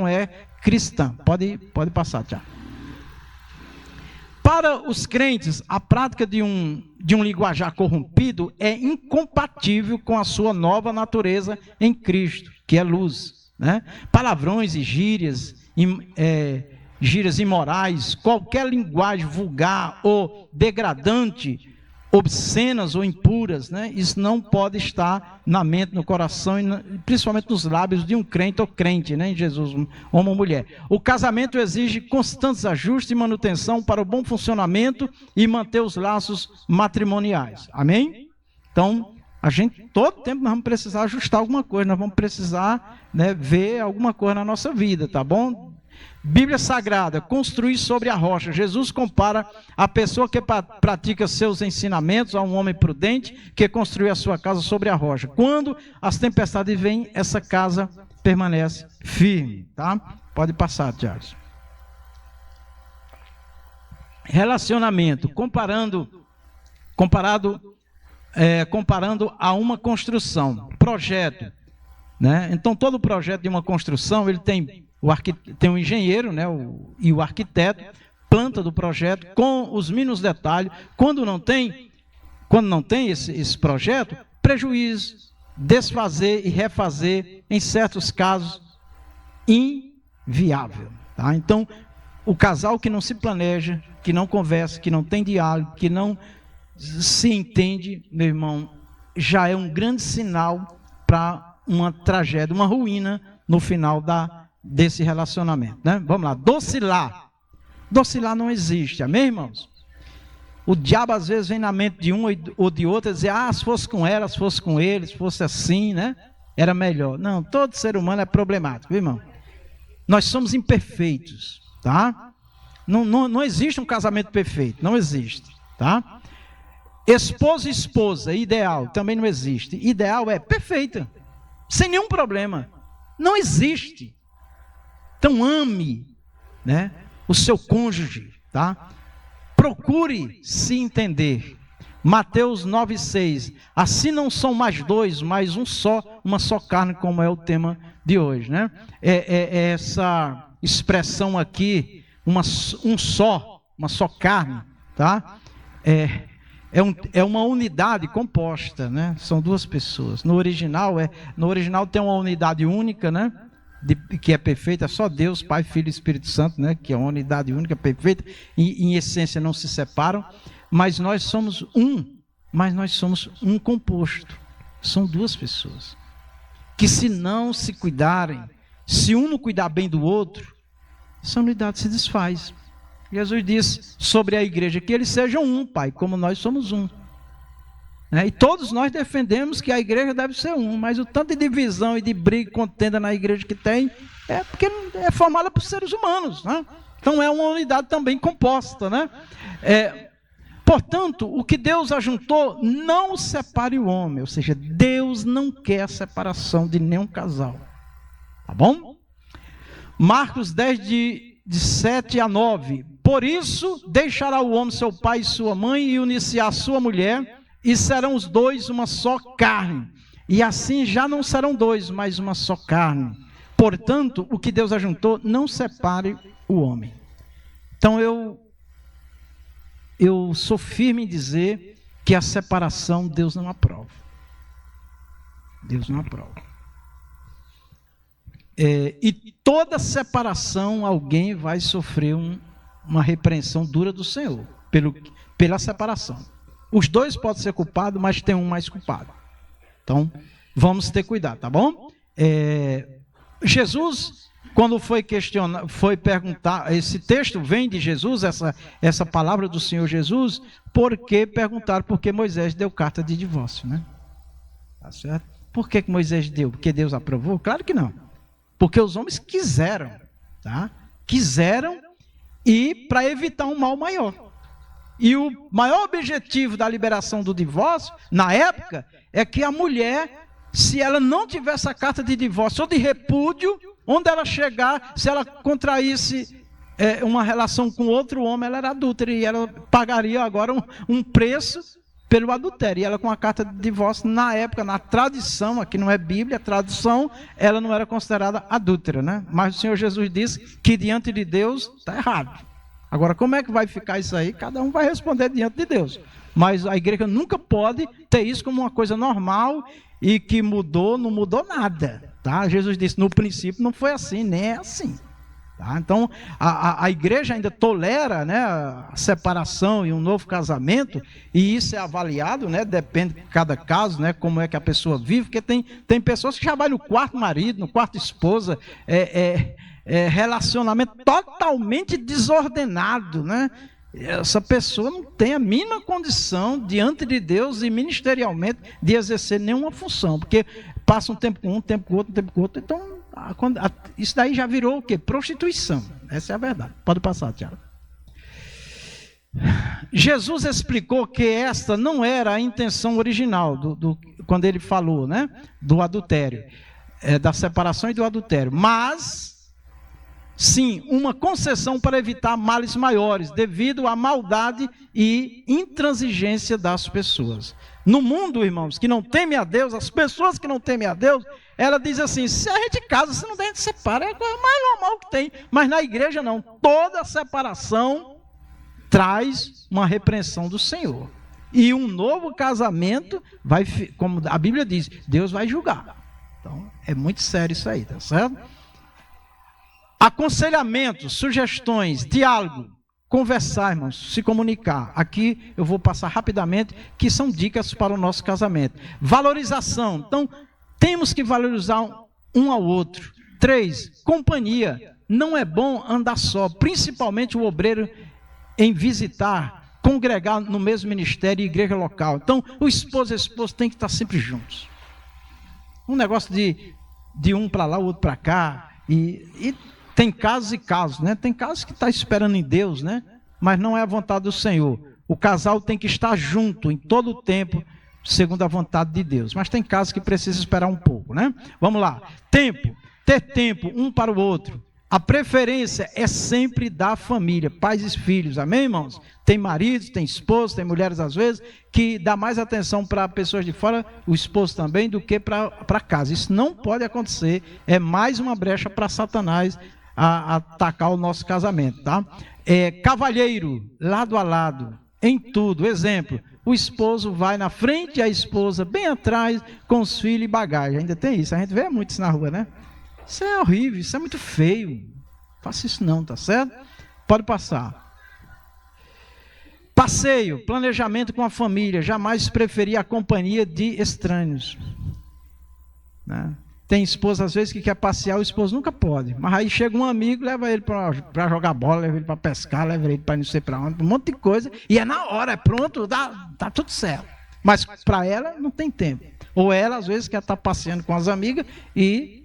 é cristã. Pode passar, Tiago. Para os crentes, a prática de um linguajar corrompido é incompatível com a sua nova natureza em Cristo, que é luz, né? Palavrões e gírias imorais, qualquer linguagem vulgar ou degradante, obscenas ou impuras, né? Isso não pode estar na mente, no coração e principalmente nos lábios de um crente ou crente, né? Em Jesus, homem ou mulher. O casamento exige constantes ajustes e manutenção para o bom funcionamento e manter os laços matrimoniais. Amém? Então, todo tempo nós vamos precisar ajustar alguma coisa, nós vamos precisar, né, ver alguma coisa na nossa vida, tá bom? Bíblia Sagrada, construir sobre a rocha. Jesus compara a pessoa que pratica seus ensinamentos a um homem prudente que construiu a sua casa sobre a rocha. Quando as tempestades vêm, essa casa permanece firme, tá? Pode passar, Tiago. Relacionamento, comparando a uma construção, projeto, né? Então todo projeto de uma construção, ele tem um engenheiro, né, e o arquiteto, planta do projeto com os mínimos detalhes. Quando não tem esse projeto, prejuízo, desfazer e refazer, em certos casos, inviável. Tá? Então, o casal que não se planeja, que não conversa, que não tem diálogo, que não se entende, meu irmão, já é um grande sinal para uma tragédia, uma ruína no final desse relacionamento, né? Vamos lá, docilar não existe, amém, irmãos? O diabo às vezes vem na mente de um ou de outro e dizer, se fosse com ela, se fosse com ele, se fosse assim, né, era melhor. Não, todo ser humano é problemático, irmão. Nós somos imperfeitos, tá? Não existe um casamento perfeito, não existe, tá? Esposo e esposa, ideal, também não existe. Ideal é perfeita, sem nenhum problema, não existe. Então ame, né, o seu cônjuge, tá? Procure se entender. Mateus 9,6. Assim não são mais dois, mas uma só carne, como é o tema de hoje, né? Essa expressão aqui, uma só carne, tá? É uma unidade composta, né? São duas pessoas. No original tem uma unidade única, né? que é perfeita, só Deus, Pai, Filho e Espírito Santo, né? Que é uma unidade única, perfeita, e em essência não se separam, mas nós somos um composto, são duas pessoas, que se não se cuidarem, se um não cuidar bem do outro, essa unidade se desfaz. Jesus disse sobre a igreja que eles sejam um, Pai, como nós somos um. E todos nós defendemos que a igreja deve ser um, mas o tanto de divisão e de briga e contenda na igreja que tem, é porque é formada por seres humanos, né? Então é uma unidade também composta, né? Portanto, o que Deus ajuntou, não separe o homem, ou seja, Deus não quer a separação de nenhum casal, tá bom? Marcos 10, de 7 a 9, por isso deixará o homem seu pai e sua mãe e unir-se à sua mulher, e serão os dois uma só carne. E assim já não serão dois, mas uma só carne. Portanto, o que Deus ajuntou, não separe o homem. Então eu sou firme em dizer que a separação Deus não aprova. Deus não aprova. E toda separação alguém vai sofrer uma repreensão dura do Senhor pela separação. Os dois podem ser culpados, mas tem um mais culpado. Então, vamos ter cuidado, tá bom? Jesus, quando foi perguntar, esse texto vem de Jesus, essa palavra do Senhor Jesus, porque perguntaram por que Moisés deu carta de divórcio, né? Tá certo? Por que Moisés deu? Porque Deus aprovou? Claro que não. Porque os homens quiseram, tá? Quiseram, e para evitar um mal maior. E o maior objetivo da liberação do divórcio, na época, é que a mulher, se ela não tivesse a carta de divórcio ou de repúdio, onde ela chegar, se ela contraísse uma relação com outro homem, ela era adúltera, e ela pagaria agora um preço pelo adultério. E ela, com a carta de divórcio, na época, na tradição, aqui não é Bíblia, a tradição, ela não era considerada adúltera, né? Mas o Senhor Jesus disse que diante de Deus está errado. Agora, como é que vai ficar isso aí? Cada um vai responder diante de Deus. Mas a igreja nunca pode ter isso como uma coisa normal e que mudou, não mudou nada. Tá? Jesus disse, no princípio não foi assim, nem é assim. Tá? Então, a igreja ainda tolera, né, a separação e um novo casamento, e isso é avaliado, né, depende de cada caso, né, como é que a pessoa vive, porque tem pessoas que já vai no quarto marido, no quarto esposa, relacionamento totalmente desordenado, né? Essa pessoa não tem a mínima condição diante de Deus e ministerialmente de exercer nenhuma função, porque passa um tempo com um, tempo com outro, tempo com outro. Então, isso daí já virou o quê? Prostituição. Essa é a verdade. Pode passar, Tiago. Jesus explicou que esta não era a intenção original quando ele falou, né, do adultério, da separação e do adultério, mas sim, uma concessão para evitar males maiores, devido à maldade e intransigência das pessoas. No mundo, irmãos, que não temem a Deus, as pessoas que não temem a Deus, ela diz assim, se a gente casa, se não tem, a gente separa, é a coisa mais normal que tem. Mas na igreja não, toda separação traz uma repreensão do Senhor. E um novo casamento vai, como a Bíblia diz, Deus vai julgar. Então, é muito sério isso aí, tá certo? Aconselhamento, sugestões, diálogo, conversar, irmãos, se comunicar. Aqui eu vou passar rapidamente, que são dicas para o nosso casamento. Valorização. Então, temos que valorizar um ao outro. 3, companhia. Não é bom andar só, principalmente o obreiro em visitar, congregar no mesmo ministério e igreja local. Então, o esposo e a esposa têm que estar sempre juntos. Um negócio de um para lá, o outro para cá, e tem casos e casos, né? Tem casos que está esperando em Deus, né? Mas não é a vontade do Senhor. O casal tem que estar junto em todo o tempo, segundo a vontade de Deus. Mas tem casos que precisa esperar um pouco, né? Vamos lá. Tempo. Ter tempo um para o outro. A preferência é sempre da família, pais e filhos. Amém, irmãos? Tem maridos, tem esposos, tem mulheres às vezes, que dá mais atenção para pessoas de fora, o esposo também, do que para casa. Isso não pode acontecer. É mais uma brecha para Satanás a atacar o nosso casamento, tá? Cavalheiro, lado a lado, em tudo. Exemplo, o esposo vai na frente e a esposa bem atrás, com os filhos e bagagem. Ainda tem isso, a gente vê muito isso na rua, né? Isso é horrível, isso é muito feio. Faça isso não, tá certo? Pode passar. Passeio, planejamento com a família. Jamais preferir a companhia de estranhos. Né? Tem esposa, às vezes, que quer passear, o esposo nunca pode. Mas aí chega um amigo, leva ele para jogar bola, leva ele para pescar, leva ele para não sei para onde, um monte de coisa. E é na hora, é pronto, tá tudo certo. Mas para ela, não tem tempo. Ou ela, às vezes, quer estar passeando com as amigas e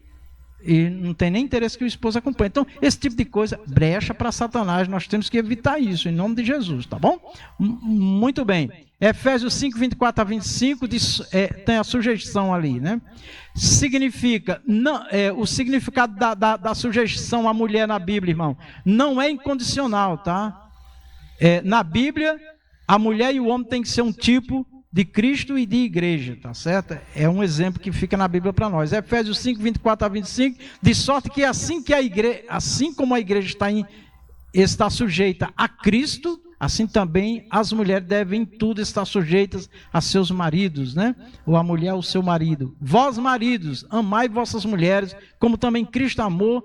não tem nem interesse que o esposo acompanhe. Então, esse tipo de coisa, brecha para Satanás. Nós temos que evitar isso, em nome de Jesus, tá bom? Muito bem. Efésios 5, 24 a 25, tem a sugestão ali, né? Significa, o significado da sugestão à mulher na Bíblia, irmão, não é incondicional, tá? Na Bíblia, a mulher e o homem tem que ser um tipo de Cristo e de igreja, tá certo? É um exemplo que fica na Bíblia para nós. Efésios 5, 24 a 25, de sorte que assim como a igreja está sujeita a Cristo, assim também as mulheres devem em tudo estar sujeitas a seus maridos, né? Ou a mulher ao seu marido. Vós, maridos, amai vossas mulheres, como também Cristo amou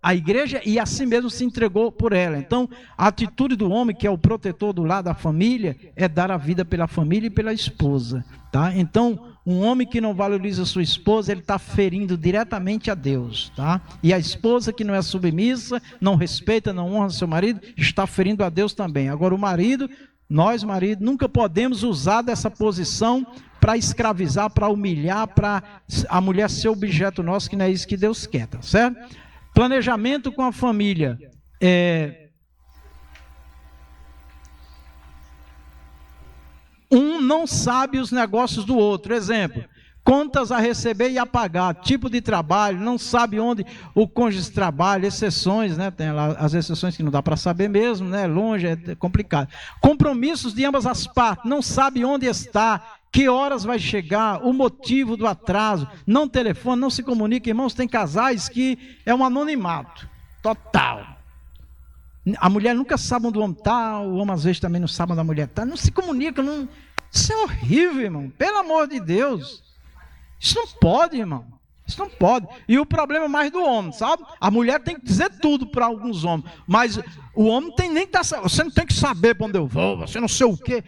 a igreja e assim mesmo se entregou por ela. Então, a atitude do homem, que é o protetor do lar da família, é dar a vida pela família e pela esposa, tá? Então, um homem que não valoriza sua esposa, ele está ferindo diretamente a Deus, tá? E a esposa que não é submissa, não respeita, não honra seu marido, está ferindo a Deus também. Agora, o marido, nós, marido, nunca podemos usar dessa posição para escravizar, para humilhar, para a mulher ser objeto nosso, que não é isso que Deus quer, tá certo? Planejamento com a família. Um não sabe os negócios do outro. Exemplo, contas a receber e a pagar, tipo de trabalho, não sabe onde o cônjuge trabalha, exceções, né? Tem lá as exceções que não dá para saber mesmo, né? Longe, é complicado. Compromissos de ambas as partes, não sabe onde está, que horas vai chegar, o motivo do atraso, não telefona, não se comunica. Irmãos, tem casais que é um anonimato total. A mulher nunca sabe onde o homem está, o homem às vezes também não sabe onde a mulher está, não se comunica. Não... Isso é horrível, irmão, pelo amor de Deus. Isso não pode, irmão. Isso não pode. E o problema é mais do homem, sabe? A mulher tem que dizer tudo para alguns homens, mas o homem tem nem que estar... Você não tem que saber para onde eu vou, você não sei o quê.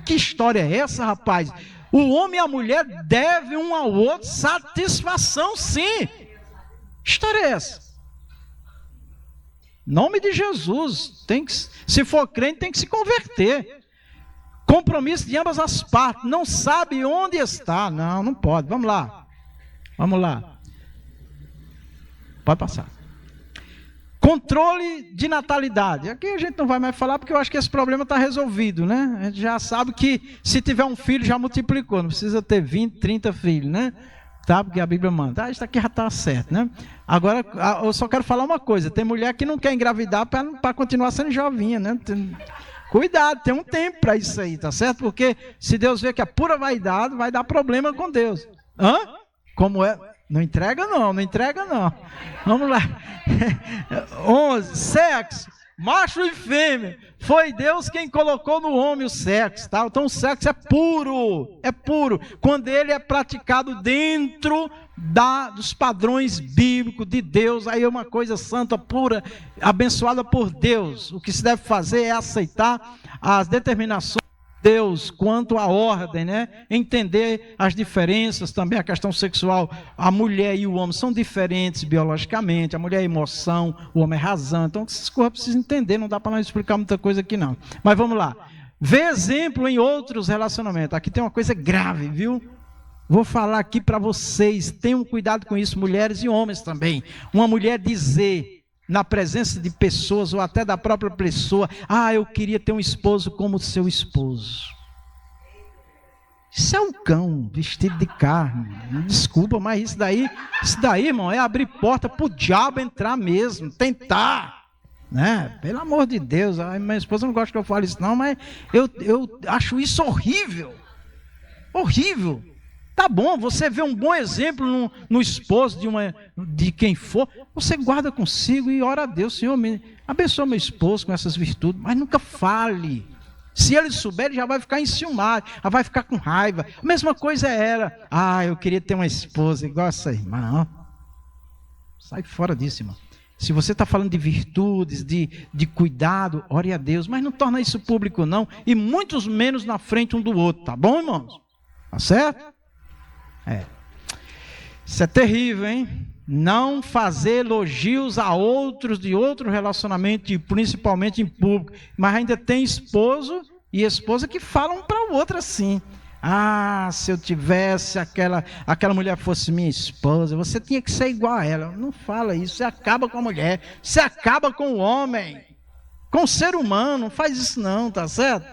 Que história é essa, rapaz? O homem e a mulher devem um ao outro satisfação, sim. Que história é essa? Em nome de Jesus. Se for crente, tem que se converter. Compromisso de ambas as partes. Não sabe onde está. Não pode. Vamos lá. Vamos lá. Pode passar. Controle de natalidade. Aqui a gente não vai mais falar porque eu acho que esse problema está resolvido, né? A gente já sabe que se tiver um filho já multiplicou. Não precisa ter 20, 30 filhos, né? Tá? Porque a Bíblia manda. Isso aqui já está certo, né? Agora, eu só quero falar uma coisa. Tem mulher que não quer engravidar para continuar sendo jovinha, né? Cuidado, tem um tempo para isso aí, tá certo? Porque se Deus vê que é pura vaidade, vai dar problema com Deus. Como é? Não entrega não. Vamos lá. 11. Sexo. Macho e fêmea. Foi Deus quem colocou no homem o sexo. Tá? Então o sexo é puro. É puro. Quando ele é praticado dentro dos padrões bíblicos de Deus. Aí é uma coisa santa, pura, abençoada por Deus. O que se deve fazer é aceitar as determinações Deus quanto à ordem, né? Entender as diferenças, também a questão sexual. A mulher e o homem são diferentes biologicamente, a mulher é emoção, o homem é razão. Então, essas coisas precisam entender, não dá para nós explicar muita coisa aqui não. Mas vamos lá. Vê exemplo em outros relacionamentos. Aqui tem uma coisa grave, viu? Vou falar aqui para vocês, tenham cuidado com isso, mulheres e homens também. Uma mulher dizer na presença de pessoas ou até da própria pessoa, eu queria ter um esposo como o seu esposo. Isso é um cão vestido de carne. Desculpa, mas isso daí, irmão, é abrir porta para o diabo entrar mesmo, tentar. Né? Pelo amor de Deus, minha esposa não gosta que eu fale isso não, mas eu acho isso horrível. Horrível. Tá bom, você vê um bom exemplo no esposo de quem for, você guarda consigo e ora a Deus, Senhor, abençoa meu esposo com essas virtudes, mas nunca fale. Se ele souber, ele já vai ficar enciumado, já vai ficar com raiva. A mesma coisa era, eu queria ter uma esposa igual essa irmã. Não. Sai fora disso, irmão. Se você está falando de virtudes, de cuidado, ore a Deus, mas não torna isso público não, e muitos menos na frente um do outro, tá bom, irmãos? Tá certo? Isso é terrível, hein? Não fazer elogios a outros de outro relacionamento, principalmente em público. Mas ainda tem esposo e esposa que falam para o outro assim. Se eu tivesse aquela mulher fosse minha esposa, você tinha que ser igual a ela. Não fala isso, você acaba com a mulher, você acaba com o homem, com o ser humano, não faz isso não, tá certo?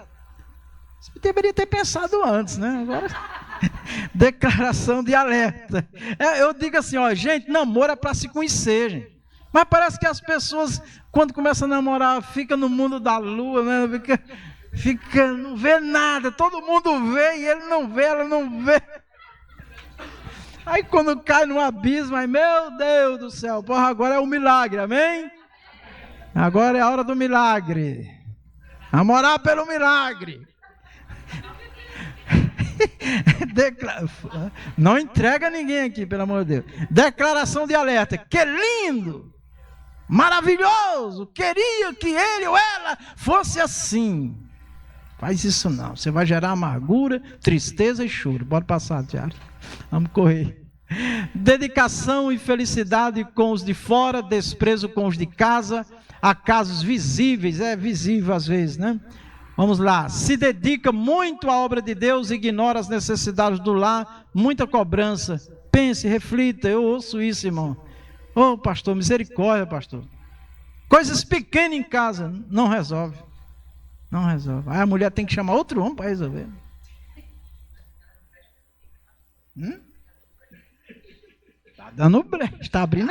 Você deveria ter pensado antes, né? Agora... Declaração de alerta. Eu digo assim, gente, namoro é para se conhecer, gente. Mas parece que as pessoas, quando começam a namorar, ficam no mundo da lua, né? Não vê nada, todo mundo vê e ele não vê, ela não vê. Aí quando cai no abismo, meu Deus do céu, agora é o milagre, amém? Agora é a hora do milagre. Namorar pelo milagre. Não entrega ninguém aqui, pelo amor de Deus. Declaração de alerta. Que lindo, maravilhoso, queria que ele ou ela fosse assim. Faz isso não, você vai gerar amargura, tristeza e choro. Bora passar, Tiago. Vamos correr. Dedicação e felicidade com os de fora, desprezo com os de casa. Há casos visíveis, visível às vezes, né? Vamos lá, se dedica muito à obra de Deus, ignora as necessidades do lar, muita cobrança. Pense, reflita, eu ouço isso, irmão. Pastor, misericórdia, pastor. Coisas pequenas em casa, não resolve. Não resolve. Aí a mulher tem que chamar outro homem para resolver. Está dando brecha, está abrindo,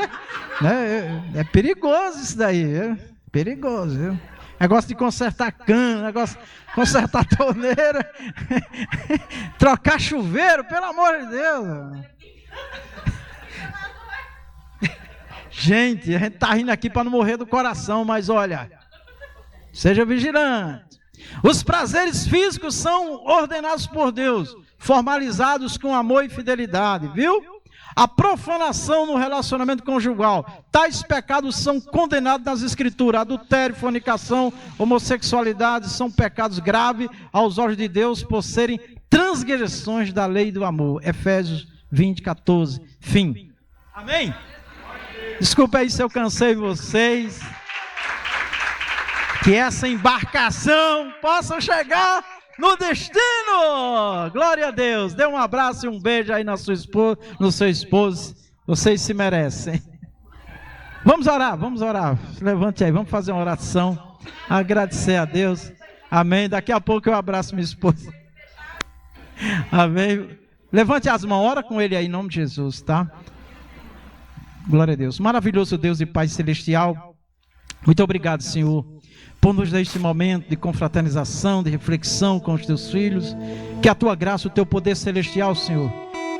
né? É perigoso isso daí, perigoso, viu? Negócio de consertar cano, negócio de consertar torneira, trocar chuveiro, pelo amor de Deus. Gente, a gente está rindo aqui para não morrer do coração, mas olha, seja vigilante. Os prazeres físicos são ordenados por Deus, formalizados com amor e fidelidade, viu? A profanação no relacionamento conjugal. Tais pecados são condenados nas Escrituras. Adultério, fornicação, homossexualidade são pecados graves aos olhos de Deus por serem transgressões da lei do amor. Efésios 20, 14. Fim. Amém? Desculpa aí se eu cansei vocês. Que essa embarcação possa chegar no destino. Glória a Deus. Dê um abraço e um beijo aí na sua esposa, no seu esposo. Vocês se merecem. Vamos orar. Levante aí, vamos fazer uma oração. Agradecer a Deus. Amém. Daqui a pouco eu abraço minha esposa. Amém. Levante as mãos, ora com ele aí em nome de Jesus, tá? Glória a Deus. Maravilhoso Deus e Pai Celestial. Muito obrigado, Senhor, por nos dar este momento de confraternização, de reflexão com os teus filhos. Que a tua graça, o teu poder celestial, Senhor,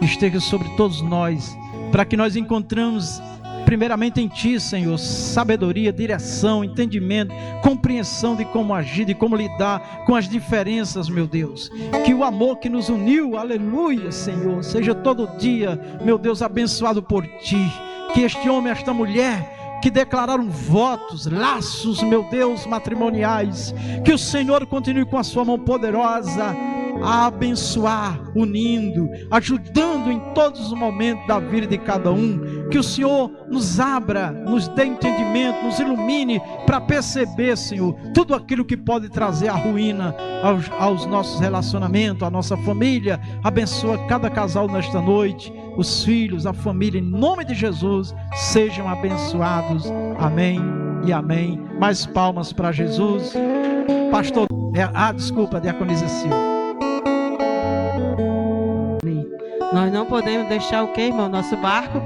esteja sobre todos nós, para que nós encontramos primeiramente em ti, Senhor, sabedoria, direção, entendimento, compreensão de como agir, de como lidar com as diferenças, meu Deus. Que o amor que nos uniu, aleluia, Senhor, seja todo dia, meu Deus, abençoado por ti. Que este homem, esta mulher que declararam votos, laços, meu Deus, matrimoniais, que o Senhor continue com a sua mão poderosa a abençoar, unindo, ajudando em todos os momentos da vida de cada um. Que o Senhor nos abra, nos dê entendimento, nos ilumine para perceber, Senhor, tudo aquilo que pode trazer a ruína aos nossos relacionamentos, à nossa família. Abençoa cada casal nesta noite, os filhos, a família, em nome de Jesus, sejam abençoados. Amém e amém. Mais palmas para Jesus. Pastor, desculpa, diaconisa Silva. Nós não podemos deixar o que, irmão? Nosso barco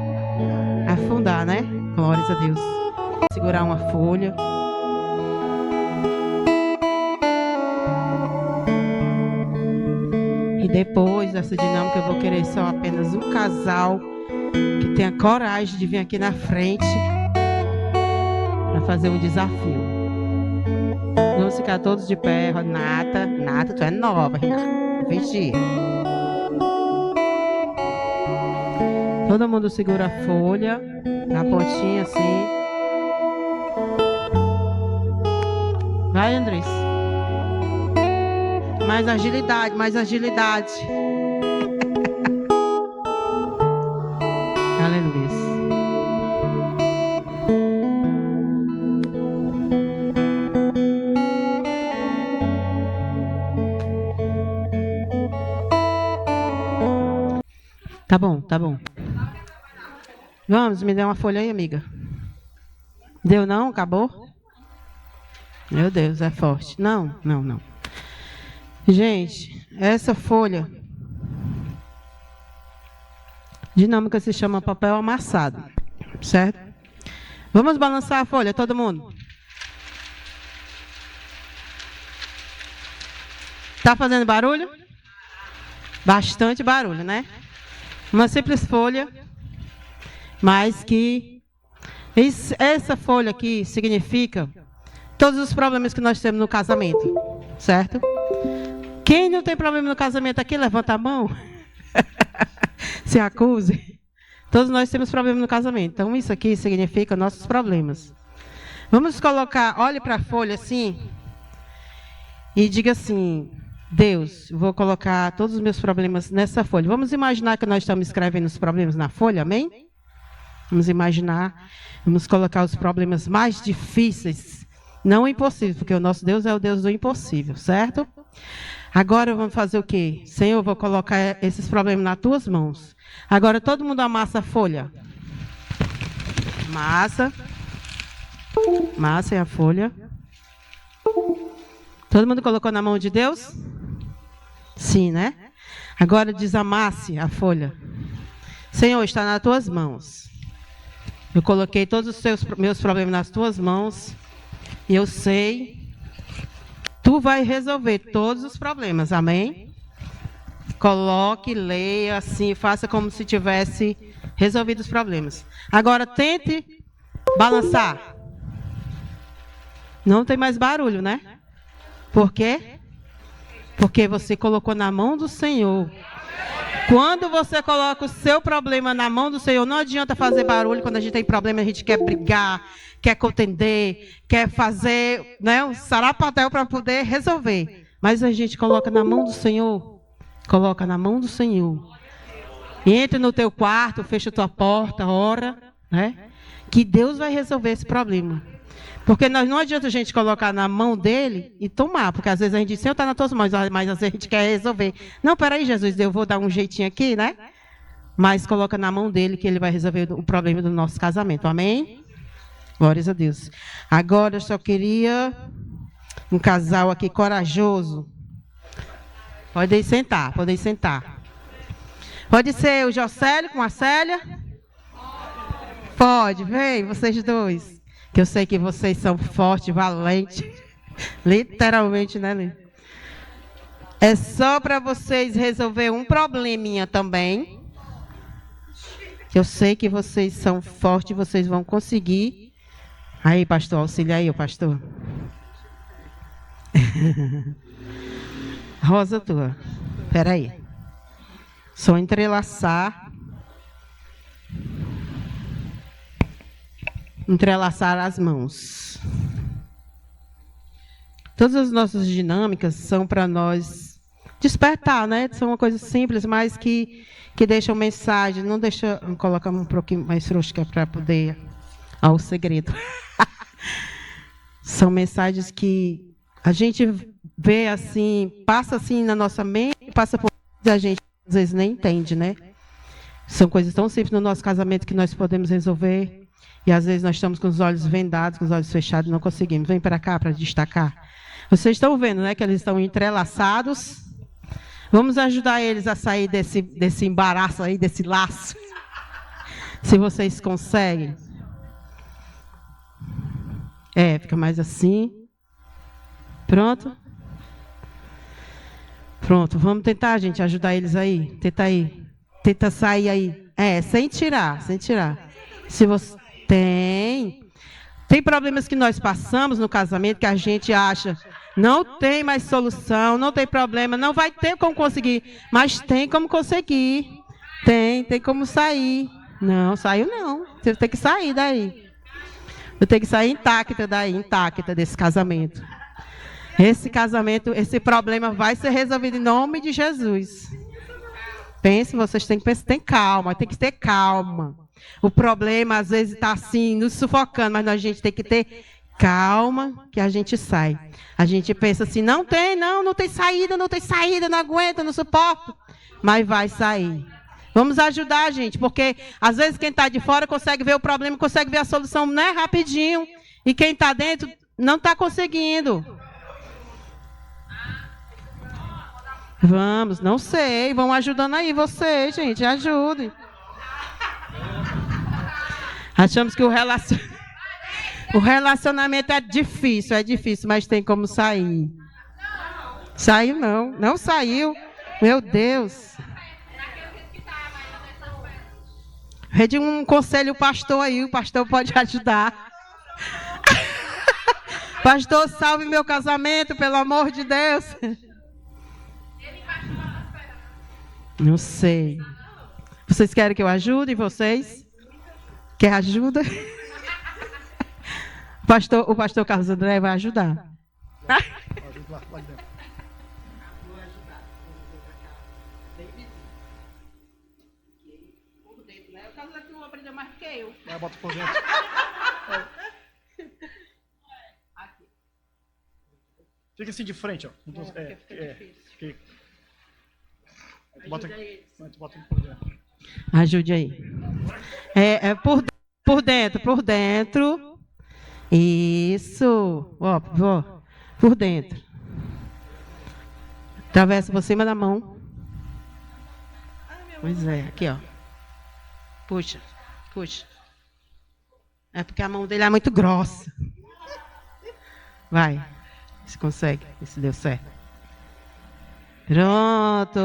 afundar, né? Glórias a Deus. Segurar uma folha. E depois dessa dinâmica eu vou querer só apenas um casal que tenha coragem de vir aqui na frente para fazer um desafio. Vamos ficar todos de pé. Renata, tu é nova, Renata. Vigia. Todo mundo segura a folha, na pontinha assim. Vai, Andrés. Mais agilidade, mais agilidade. Aleluia. Tá bom, tá bom. Vamos, me dê uma folha aí, amiga. Deu não? Acabou? Meu Deus, é forte. Não. Gente, essa folha dinâmica se chama papel amassado, certo? Vamos balançar a folha, todo mundo. Tá fazendo barulho? Bastante barulho, né? Uma simples folha, mas que essa folha aqui significa todos os problemas que nós temos no casamento, certo? Quem não tem problema no casamento aqui, levanta a mão. Se acuse. Todos nós temos problemas no casamento. Então, isso aqui significa nossos problemas. Vamos colocar, olhe para a folha assim e diga assim: Deus, vou colocar todos os meus problemas nessa folha. Vamos imaginar que nós estamos escrevendo os problemas na folha, amém? Vamos imaginar, vamos colocar os problemas mais difíceis, não impossíveis, porque o nosso Deus é o Deus do impossível, certo? Agora vamos fazer o quê? Senhor, eu vou colocar esses problemas nas tuas mãos. Agora todo mundo amassa a folha. Massa é a folha. Todo mundo colocou na mão de Deus? Sim, né? Agora desamasse a folha. Senhor, está nas tuas mãos. Eu coloquei todos os meus problemas nas tuas mãos. E eu sei, tu vai resolver todos os problemas, amém? Coloque, leia, assim, faça como se tivesse resolvido os problemas. Agora tente balançar. Não tem mais barulho, né? Por quê? Porque você colocou na mão do Senhor. Quando você coloca o seu problema na mão do Senhor, não adianta fazer barulho. Quando a gente tem problema, a gente quer brigar, quer contender, quer fazer, né, um sarapatel para poder resolver. Mas a gente coloca na mão do Senhor. Coloca na mão do Senhor. E entra no teu quarto, fecha a tua porta, ora, né? Que Deus vai resolver esse problema. Porque não adianta a gente colocar na mão dele e tomar, porque às vezes a gente diz, Senhor, está nas tuas mãos, mas às vezes a gente quer resolver. Não, peraí, Jesus, eu vou dar um jeitinho aqui, né? Mas coloca na mão dele que ele vai resolver o problema do nosso casamento, amém? Glórias a Deus. Agora eu só queria um casal aqui corajoso. Podem sentar, podem sentar. Pode ser o Jocélio com a Célia? Pode, vem, vocês dois. Que eu sei que vocês são fortes, valentes. Literalmente, né, Lê? É só para vocês resolver um probleminha também. Eu sei que vocês são fortes, vocês vão conseguir. Aí, pastor, auxilia aí, o pastor. Rosa tua. Espera aí. Só entrelaçar as mãos. Todas as nossas dinâmicas são para nós despertar, né? São uma coisa simples, mas que deixam mensagem. Não deixa... Vou colocar um pouquinho mais frouxo que é para poder... o segredo. São mensagens que a gente vê assim, passa assim na nossa mente, passa por a gente às vezes nem entende, né? São coisas tão simples no nosso casamento que nós podemos resolver. E às vezes nós estamos com os olhos vendados, com os olhos fechados e não conseguimos. Vem para cá para destacar. Vocês estão vendo, né, que eles estão entrelaçados. Vamos ajudar eles a sair desse embaraço aí, desse laço. Se vocês conseguem. Fica mais assim. Pronto? Pronto, vamos tentar, gente, ajudar eles aí. Tenta aí. Tenta sair aí. Sem tirar, sem tirar. Se você... Tem problemas que nós passamos no casamento que a gente acha Não tem mais solução, não tem problema, não vai ter como conseguir, mas tem como conseguir. Tem como sair. Não, saiu não. Você tem que sair daí. Eu tenho que sair intacta desse casamento. Esse casamento, esse problema vai ser resolvido em nome de Jesus. Pense, vocês têm que pensar, tem calma, tem que ter calma. O problema às vezes está assim, nos sufocando, mas a gente tem que ter calma que a gente sai. A gente pensa assim, não tem saída, não aguento, não suporto. Mas vai sair. Vamos ajudar, gente, porque às vezes quem está de fora consegue ver o problema, consegue ver a solução, né, rapidinho. E quem está dentro não está conseguindo. Vamos, não sei, vão ajudando aí vocês, gente, ajudem. Achamos que o relacionamento é difícil, mas tem como sair. Saiu não saiu. Meu Deus. Pede um conselho pastor aí, o pastor pode ajudar. Pastor, salve meu casamento, pelo amor de Deus. Não sei. Vocês querem que eu ajude vocês? Quer ajuda? O pastor Carlos André vai ajudar. O Carlos aqui não aprendeu mais que eu. Vai, bota por dentro. Fica assim de frente, ó. Bota por dentro. Ajude aí. Por dentro. Isso. Ó, por dentro. Atravessa por cima da mão. Pois é, aqui, ó. Puxa. É porque a mão dele é muito grossa. Vai. Se consegue. Se deu certo. Pronto.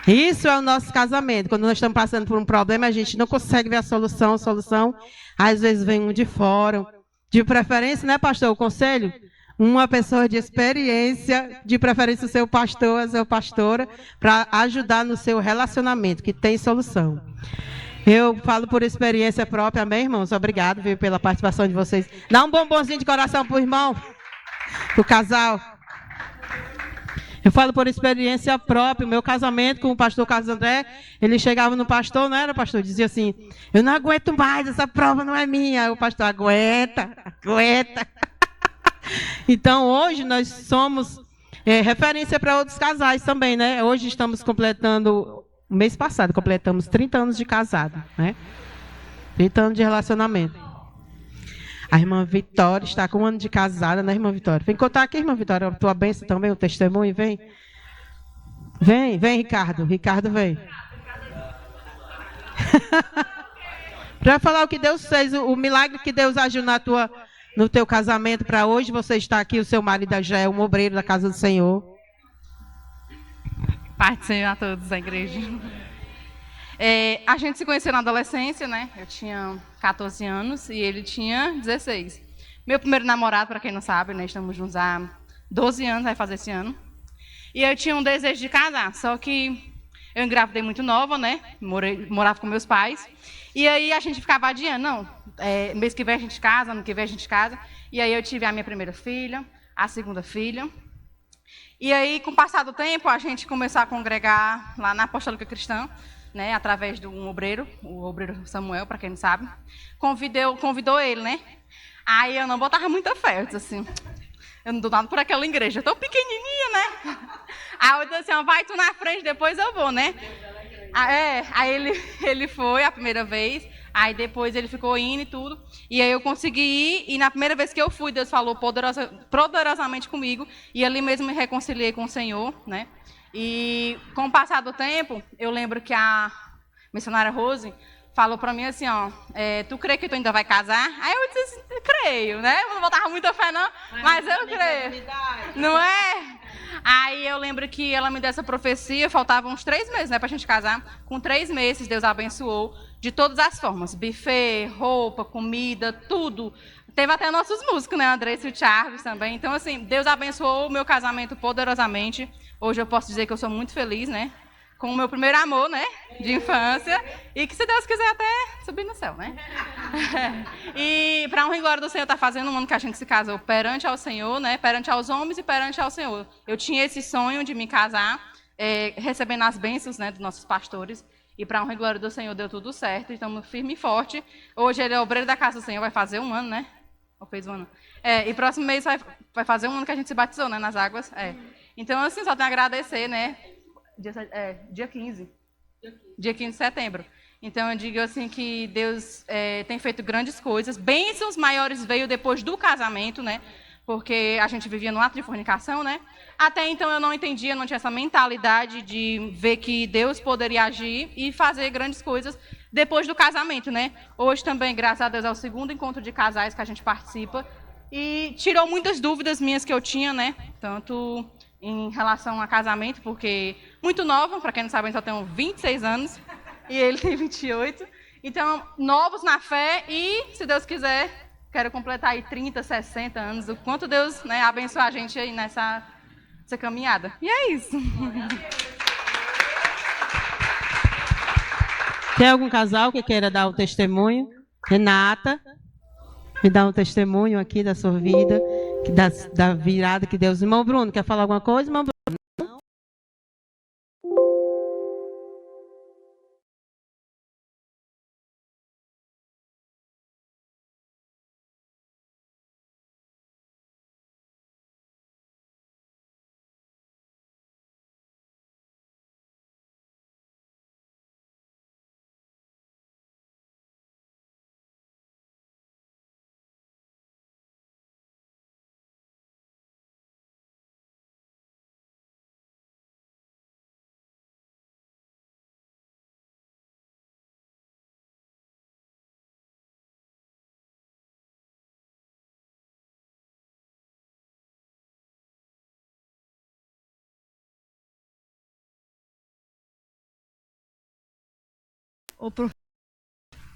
Isso é o nosso casamento. Quando nós estamos passando por um problema, a gente não consegue ver a solução. Às vezes vem um de fora. De preferência, né, pastor? O conselho? Uma pessoa de experiência, de preferência o seu pastor, a sua pastora, para ajudar no seu relacionamento, que tem solução. Eu falo por experiência própria, amém, irmãos? Obrigado, viu, pela participação de vocês. Dá um bombonzinho de coração para o irmão, para o casal. Eu falo por experiência própria. O meu casamento com o pastor Carlos André, ele chegava no pastor, não era, pastor? Dizia assim, eu não aguento mais, essa prova não é minha. Aí o pastor, aguenta. Então, hoje nós somos referência para outros casais também, né? Hoje estamos completando, mês passado, completamos 30 anos de casado, né? 30 anos de relacionamento. A irmã Vitória está com 1 ano de casada, né, irmã Vitória? Vem contar aqui, irmã Vitória, a tua bênção também, o testemunho, vem. Vem, Ricardo. Ricardo, vem. Para falar o que Deus fez, o milagre que Deus agiu no teu casamento para hoje, você está aqui, o seu marido já é um obreiro da casa do Senhor. Paz do Senhor a todos da igreja. A gente se conheceu na adolescência, né? Eu tinha 14 anos e ele tinha 16. Meu primeiro namorado, para quem não sabe, né? Estamos juntos há 12 anos, vai fazer esse ano. E eu tinha um desejo de casar, só que eu engravidei muito nova, né? Morava com meus pais. E aí a gente ficava adiando, não, mês que vem a gente casa, ano que vem a gente casa. E aí eu tive a minha primeira filha, a segunda filha. E aí, com o passar do tempo, a gente começou a congregar lá na Apostólica Cristã, né, através de um obreiro, o obreiro Samuel, para quem não sabe, convidou ele, né? Aí eu não botava muita fé, eu disse assim, eu não dou nada por aquela igreja, tão pequenininha, né? Aí eu disse assim, vai tu na frente, depois eu vou, né? Aí ele foi a primeira vez, aí depois ele ficou indo e tudo, e aí eu consegui ir, e na primeira vez que eu fui, Deus falou poderosamente comigo, e ali mesmo me reconciliei com o Senhor, né? E com o passar do tempo, eu lembro que a missionária Rose falou para mim assim, ó, tu crê que tu ainda vai casar? Aí eu disse assim, creio, né? Eu não botava muita fé não, mas eu creio. Não é? Aí eu lembro que ela me deu essa profecia, faltavam uns 3 meses, né, pra gente casar. Com 3 meses, Deus abençoou. de todas as formas. Buffet, roupa, comida, tudo. Teve até nossos músicos, né? Andressa e o Charles também. Então, assim, Deus abençoou o meu casamento poderosamente. Hoje eu posso dizer que eu sou muito feliz, né? Com o meu primeiro amor, né? De infância. E que, se Deus quiser, até subir no céu, né? E, para honra e glória do Senhor, está fazendo um ano que a gente se casou perante ao Senhor, né? Perante aos homens e perante ao Senhor. Eu tinha esse sonho de me casar, recebendo as bênçãos, né, dos nossos pastores. E, para honra e glória do Senhor, deu tudo certo. Estamos firme e forte. Hoje ele é obreiro da casa do Senhor, vai fazer um ano, né? Ou fez um ano? E próximo mês vai fazer um ano que a gente se batizou, né? Nas águas. Então, assim, só tenho a agradecer, né? Dia 15. Dia 15 de setembro. Então, eu digo assim que Deus tem feito grandes coisas. Bênçãos maiores veio depois do casamento, né? Porque a gente vivia no ato de fornicação, né? Até então eu não entendia, não tinha essa mentalidade de ver que Deus poderia agir e fazer grandes coisas depois do casamento, né? Hoje também, graças a Deus, é o segundo encontro de casais que a gente participa. E tirou muitas dúvidas minhas que eu tinha, né? Tanto em relação a casamento, porque muito nova, para quem não sabe, eu só tenho 26 anos e ele tem 28. Então, novos na fé e, se Deus quiser, quero completar aí 30, 60 anos, o quanto Deus, né, abençoa a gente aí nessa caminhada. E é isso. Tem algum casal que queira dar o testemunho? Renata, me dá um testemunho aqui da sua vida, da virada que Deus... Irmão Bruno, quer falar alguma coisa, irmão Bruno?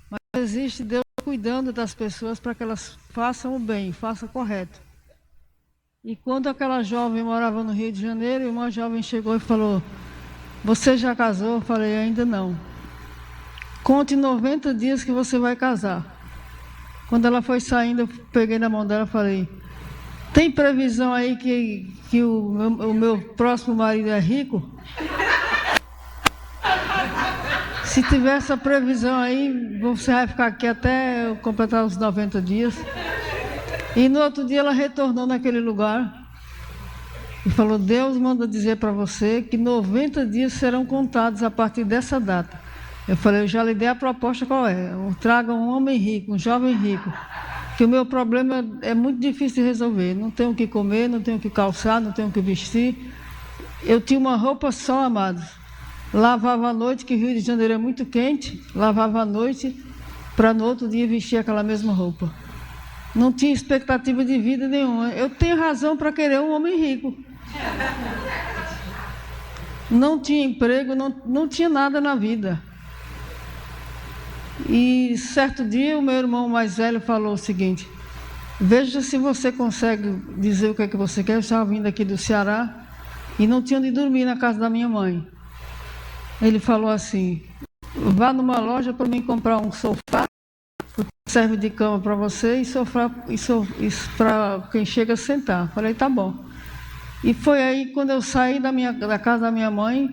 Mas existe Deus cuidando das pessoas para que elas façam o bem, façam o correto. E quando aquela jovem morava no Rio de Janeiro, uma jovem chegou e falou: "Você já casou?" Eu falei: "Ainda não." "Conte 90 dias que você vai casar." Quando ela foi saindo, eu peguei na mão dela e falei: "Tem previsão aí que o meu próximo marido é rico?" "Se tiver essa previsão aí, você vai ficar aqui até eu completar os 90 dias. E no outro dia ela retornou naquele lugar e falou: "Deus manda dizer para você que 90 dias serão contados a partir dessa data." Eu falei: "Eu já lhe dei a proposta qual é. Traga um homem rico, um jovem rico, que o meu problema é muito difícil de resolver. Não tenho o que comer, não tenho o que calçar, não tenho o que vestir. Eu tinha uma roupa só, amados. Lavava à noite, que Rio de Janeiro é muito quente, lavava à noite para no outro dia vestir aquela mesma roupa. Não tinha expectativa de vida nenhuma. Eu tenho razão para querer um homem rico. Não tinha emprego, não tinha nada na vida." E certo dia o meu irmão mais velho falou o seguinte: "Veja se você consegue dizer o que é que você quer." Eu estava vindo aqui do Ceará e não tinha onde dormir na casa da minha mãe. Ele falou assim: "Vá numa loja para mim comprar um sofá, que serve de cama para você, e sofá para quem chega a sentar." Falei: "Tá bom." E foi aí, quando eu saí da casa da minha mãe,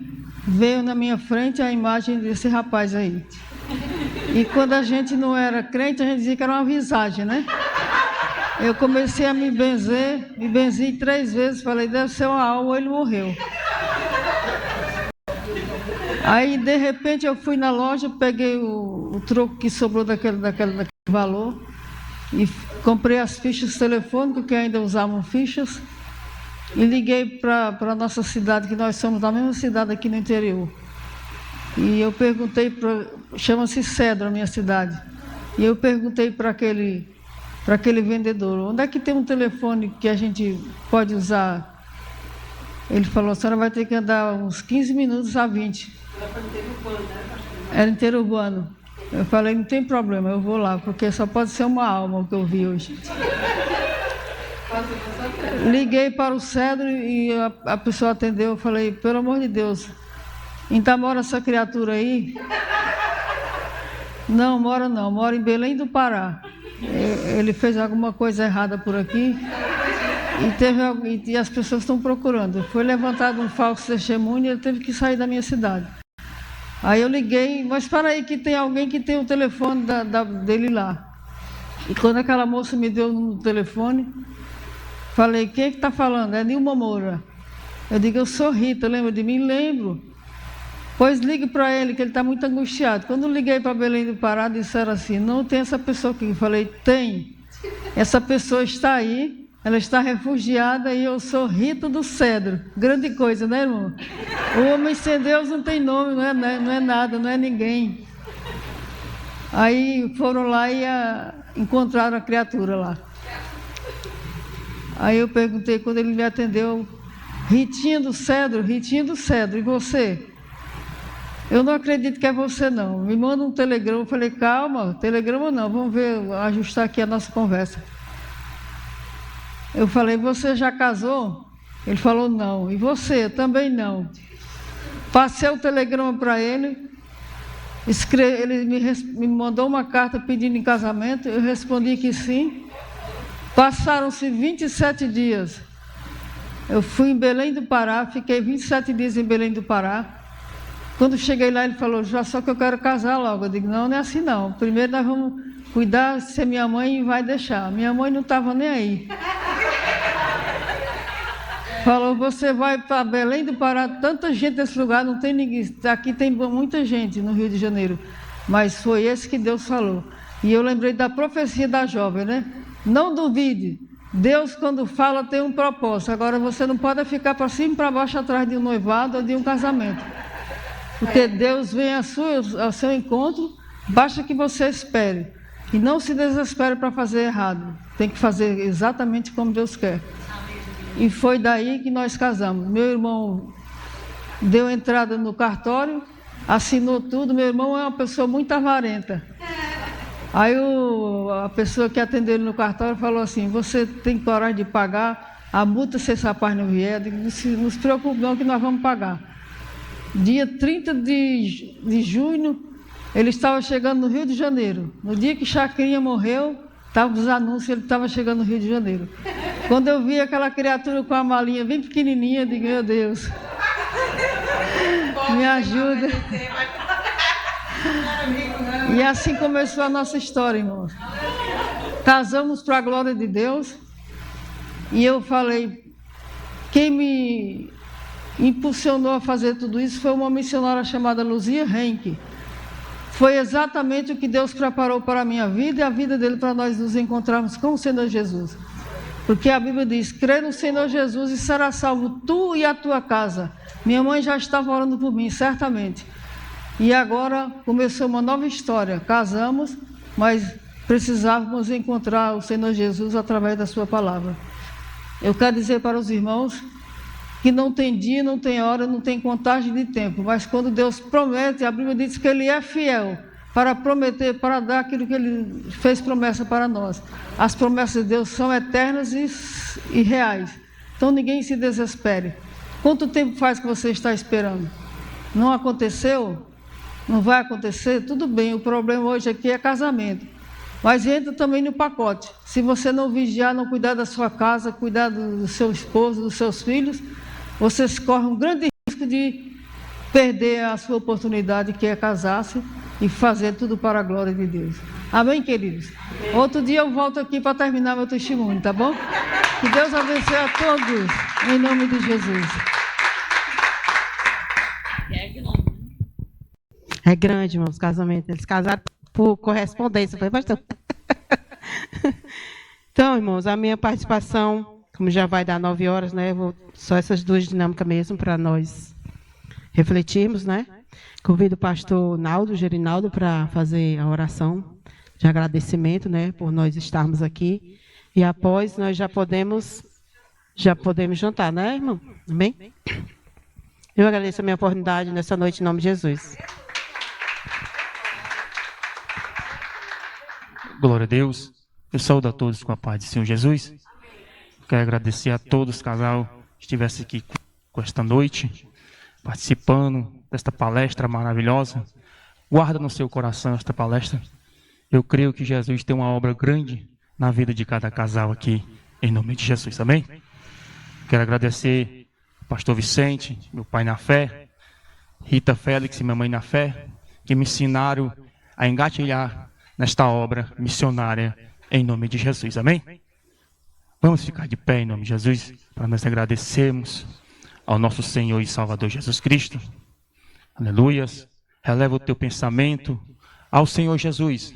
veio na minha frente a imagem desse rapaz aí. E quando a gente não era crente, a gente dizia que era uma visagem, né? Eu comecei a me benzi 3 vezes, falei: "Deve ser uma alma," ou ele morreu. Aí, de repente, eu fui na loja, peguei o troco que sobrou daquele valor e comprei as fichas telefônicas, que ainda usavam fichas, e liguei para a nossa cidade, que nós somos da mesma cidade aqui no interior. E eu perguntei, chama-se Cedro, a minha cidade, e eu perguntei para aquele vendedor: "Onde é que tem um telefone que a gente pode usar?" Ele falou: "A senhora vai ter que andar uns 15 minutos a 20. Era interurbano. Eu falei, não tem problema, eu vou lá, porque só pode ser uma alma o que eu vi hoje. Liguei para o Cedro e a pessoa atendeu. Eu falei, pelo amor de Deus, ainda mora essa criatura aí? Não, mora em Belém do Pará. Ele fez alguma coisa errada por aqui e as pessoas estão procurando. Foi levantado um falso testemunho e ele teve que sair da minha cidade. Aí eu liguei, mas para aí que tem alguém que tem o telefone dele lá. E quando aquela moça me deu no telefone, falei, quem é que está falando? É Nilma Moura. Eu digo, eu sou Rita, lembra de mim? Lembro. Pois ligue para ele, que ele está muito angustiado. Quando eu liguei para Belém do Pará, disseram assim, não tem essa pessoa aqui. Eu falei, tem. Essa pessoa está aí, ela está refugiada e eu sou Rita do Cedro. Grande coisa, né, irmão? O homem sem Deus não tem nome, não é nada, não é ninguém. Aí foram lá e encontraram a criatura lá. Aí eu perguntei, quando ele me atendeu, Ritinha do Cedro, e você? Eu não acredito que é você, não. Me manda um telegrama. Eu falei, calma, telegrama não, vamos ver, ajustar aqui a nossa conversa. Eu falei, você já casou? Ele falou, não. E você? Também não. Passei o telegrama para ele, ele me mandou uma carta pedindo em casamento, eu respondi que sim. Passaram-se 27 dias. Eu fui em Belém do Pará, fiquei 27 dias em Belém do Pará. Quando cheguei lá, ele falou, já só que eu quero casar logo. Eu digo, não é assim não. Primeiro nós vamos cuidar se minha mãe vai deixar. Minha mãe não estava nem aí. Falou, você vai para Belém do Pará, tanta gente nesse lugar, não tem ninguém. Aqui tem muita gente no Rio de Janeiro. Mas foi esse que Deus falou. E eu lembrei da profecia da jovem, né? Não duvide. Deus, quando fala, tem um propósito. Agora, você não pode ficar para cima e para baixo atrás de um noivado ou de um casamento. Porque Deus vem ao seu encontro, basta que você espere. E não se desespere para fazer errado. Tem que fazer exatamente como Deus quer. E foi daí que nós casamos. Meu irmão deu entrada no cartório, assinou tudo. Meu irmão é uma pessoa muito avarenta. Aí a pessoa que atendeu ele no cartório falou assim, você tem coragem de pagar a multa se esse rapaz não vier? Eu digo, não se preocupe não que nós vamos pagar. Dia 30 de junho, ele estava chegando no Rio de Janeiro. No dia que Chacrinha morreu, estavam os anúncios, ele estava chegando no Rio de Janeiro. Quando eu vi aquela criatura com a malinha bem pequenininha, eu digo, meu Deus, me ajuda. E assim começou a nossa história, irmãos. Casamos para a glória de Deus. E eu falei, quem me impulsionou a fazer tudo isso foi uma missionária chamada Luzia Henke. Foi exatamente o que Deus preparou para a minha vida e a vida dele para nós nos encontrarmos com o Senhor Jesus. Porque a Bíblia diz, crê no Senhor Jesus e será salvo tu e a tua casa. Minha mãe já estava orando por mim, certamente. E agora começou uma nova história. Casamos, mas precisávamos encontrar o Senhor Jesus através da sua palavra. Eu quero dizer para os irmãos que não tem dia, não tem hora, não tem contagem de tempo, mas quando Deus promete, a Bíblia diz que Ele é fiel para prometer, para dar aquilo que Ele fez promessa para nós. As promessas de Deus são eternas e reais, então ninguém se desespere. Quanto tempo faz que você está esperando? Não aconteceu? Não vai acontecer? Tudo bem, o problema hoje aqui é casamento, mas entra também no pacote. Se você não vigiar, não cuidar da sua casa, cuidar do seu esposo, dos seus filhos, você corre um grande risco de perder a sua oportunidade, que é casar-se e fazer tudo para a glória de Deus. Amém, queridos? Outro dia eu volto aqui para terminar meu testemunho, tá bom? Que Deus abençoe a todos, em nome de Jesus. É grande, irmãos, o casamento. Eles casaram por correspondência. Foi bastante. Então, irmãos, a minha participação, como já vai dar 9 horas, né? Só essas duas dinâmicas mesmo para nós refletirmos, né? Convido o pastor Gerinaldo, para fazer a oração de agradecimento, né? Por nós estarmos aqui. E após nós já podemos jantar, né, irmão? Amém? Eu agradeço a minha oportunidade nessa noite em nome de Jesus. Glória a Deus. Eu saúdo a todos com a paz do Senhor Jesus. Quero agradecer a todos, casal, que estivesse aqui com esta noite, participando desta palestra maravilhosa. Guarda no seu coração esta palestra. Eu creio que Jesus tem uma obra grande na vida de cada casal aqui, em nome de Jesus, amém? Quero agradecer ao pastor Vicente, meu pai na fé, Rita Félix e minha mãe na fé, que me ensinaram a engatilhar nesta obra missionária, em nome de Jesus, amém? Vamos ficar de pé em nome de Jesus, para nós agradecermos ao nosso Senhor e Salvador Jesus Cristo. Aleluias. Releva o teu pensamento ao Senhor Jesus.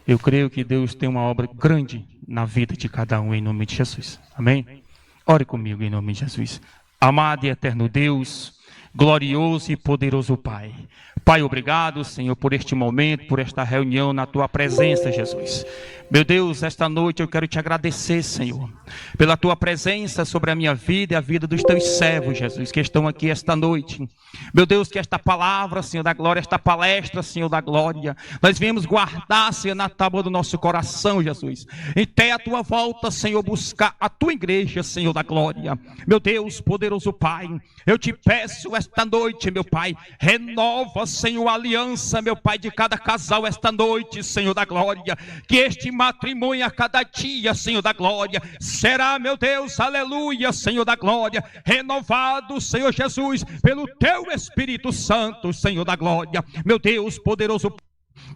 Eu creio que Deus tem uma obra grande na vida de cada um, em nome de Jesus. Amém? Ore comigo em nome de Jesus. Amado e eterno Deus, glorioso e poderoso Pai. Pai, obrigado, Senhor, por este momento, por esta reunião na Tua presença, Jesus. Meu Deus, esta noite eu quero Te agradecer, Senhor, pela Tua presença sobre a minha vida e a vida dos Teus servos, Jesus, que estão aqui esta noite. Meu Deus, que esta palavra, Senhor da glória, esta palestra, Senhor da glória, nós viemos guardar, Senhor, na tábua do nosso coração, Jesus. E até a Tua volta, Senhor, buscar a Tua igreja, Senhor da glória. Meu Deus, poderoso Pai, eu Te peço esta noite, meu Pai, renova, Senhor, a aliança, meu Pai, de cada casal esta noite, Senhor da glória. Que este matrimônio a cada dia, Senhor da glória, será, meu Deus, aleluia, Senhor da glória, renovado, Senhor Jesus, pelo Teu Espírito Santo, Senhor da glória. Meu Deus, poderoso,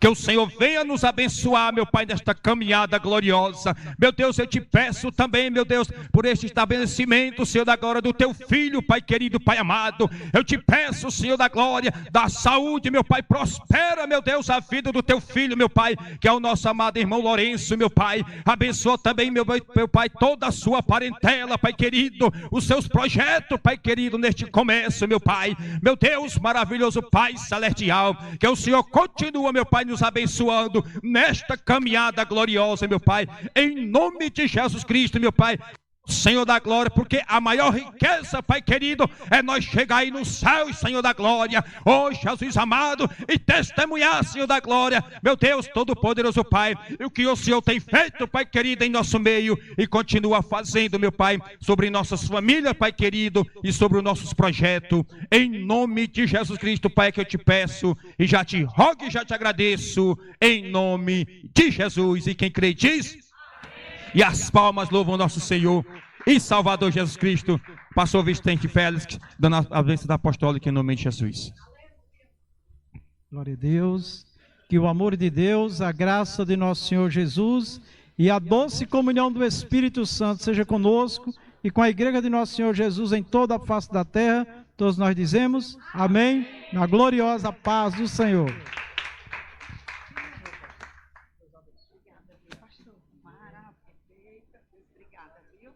que o Senhor venha nos abençoar, meu Pai, nesta caminhada gloriosa. Meu Deus, eu Te peço também, meu Deus, por este estabelecimento, Senhor da glória, do Teu Filho, Pai querido, Pai amado. Eu Te peço, Senhor da glória, da saúde, meu Pai, prospera, meu Deus, a vida do Teu Filho, meu Pai, que é o nosso amado irmão Lourenço, meu Pai. Abençoa também, meu Pai, toda a sua parentela, Pai querido, os seus projetos, Pai querido, neste comércio, meu Pai. Meu Deus, maravilhoso Pai celestial, que o Senhor continua, meu Pai, nos abençoando nesta caminhada gloriosa, meu Pai, em nome de Jesus Cristo, meu Pai, Senhor da glória, porque a maior riqueza, Pai querido, é nós chegar aí no céu, Senhor da glória, oh Jesus amado, e testemunhar, Senhor da glória, meu Deus todo-poderoso Pai, e o que o Senhor tem feito, Pai querido, em nosso meio, e continua fazendo, meu Pai, sobre nossas famílias, Pai querido, e sobre os nossos projetos, em nome de Jesus Cristo, Pai, que eu Te peço, e já Te rogo e já Te agradeço, em nome de Jesus. E quem crê diz... E as palmas louvam nosso Senhor e Salvador Jesus Cristo. Pastor Vicente Félix, dando a bênção da apostólica em nome de Jesus. Glória a Deus. Que o amor de Deus, a graça de nosso Senhor Jesus e a doce comunhão do Espírito Santo seja conosco e com a igreja de nosso Senhor Jesus em toda a face da terra. Todos nós dizemos amém, na gloriosa paz do Senhor. Obrigada, viu?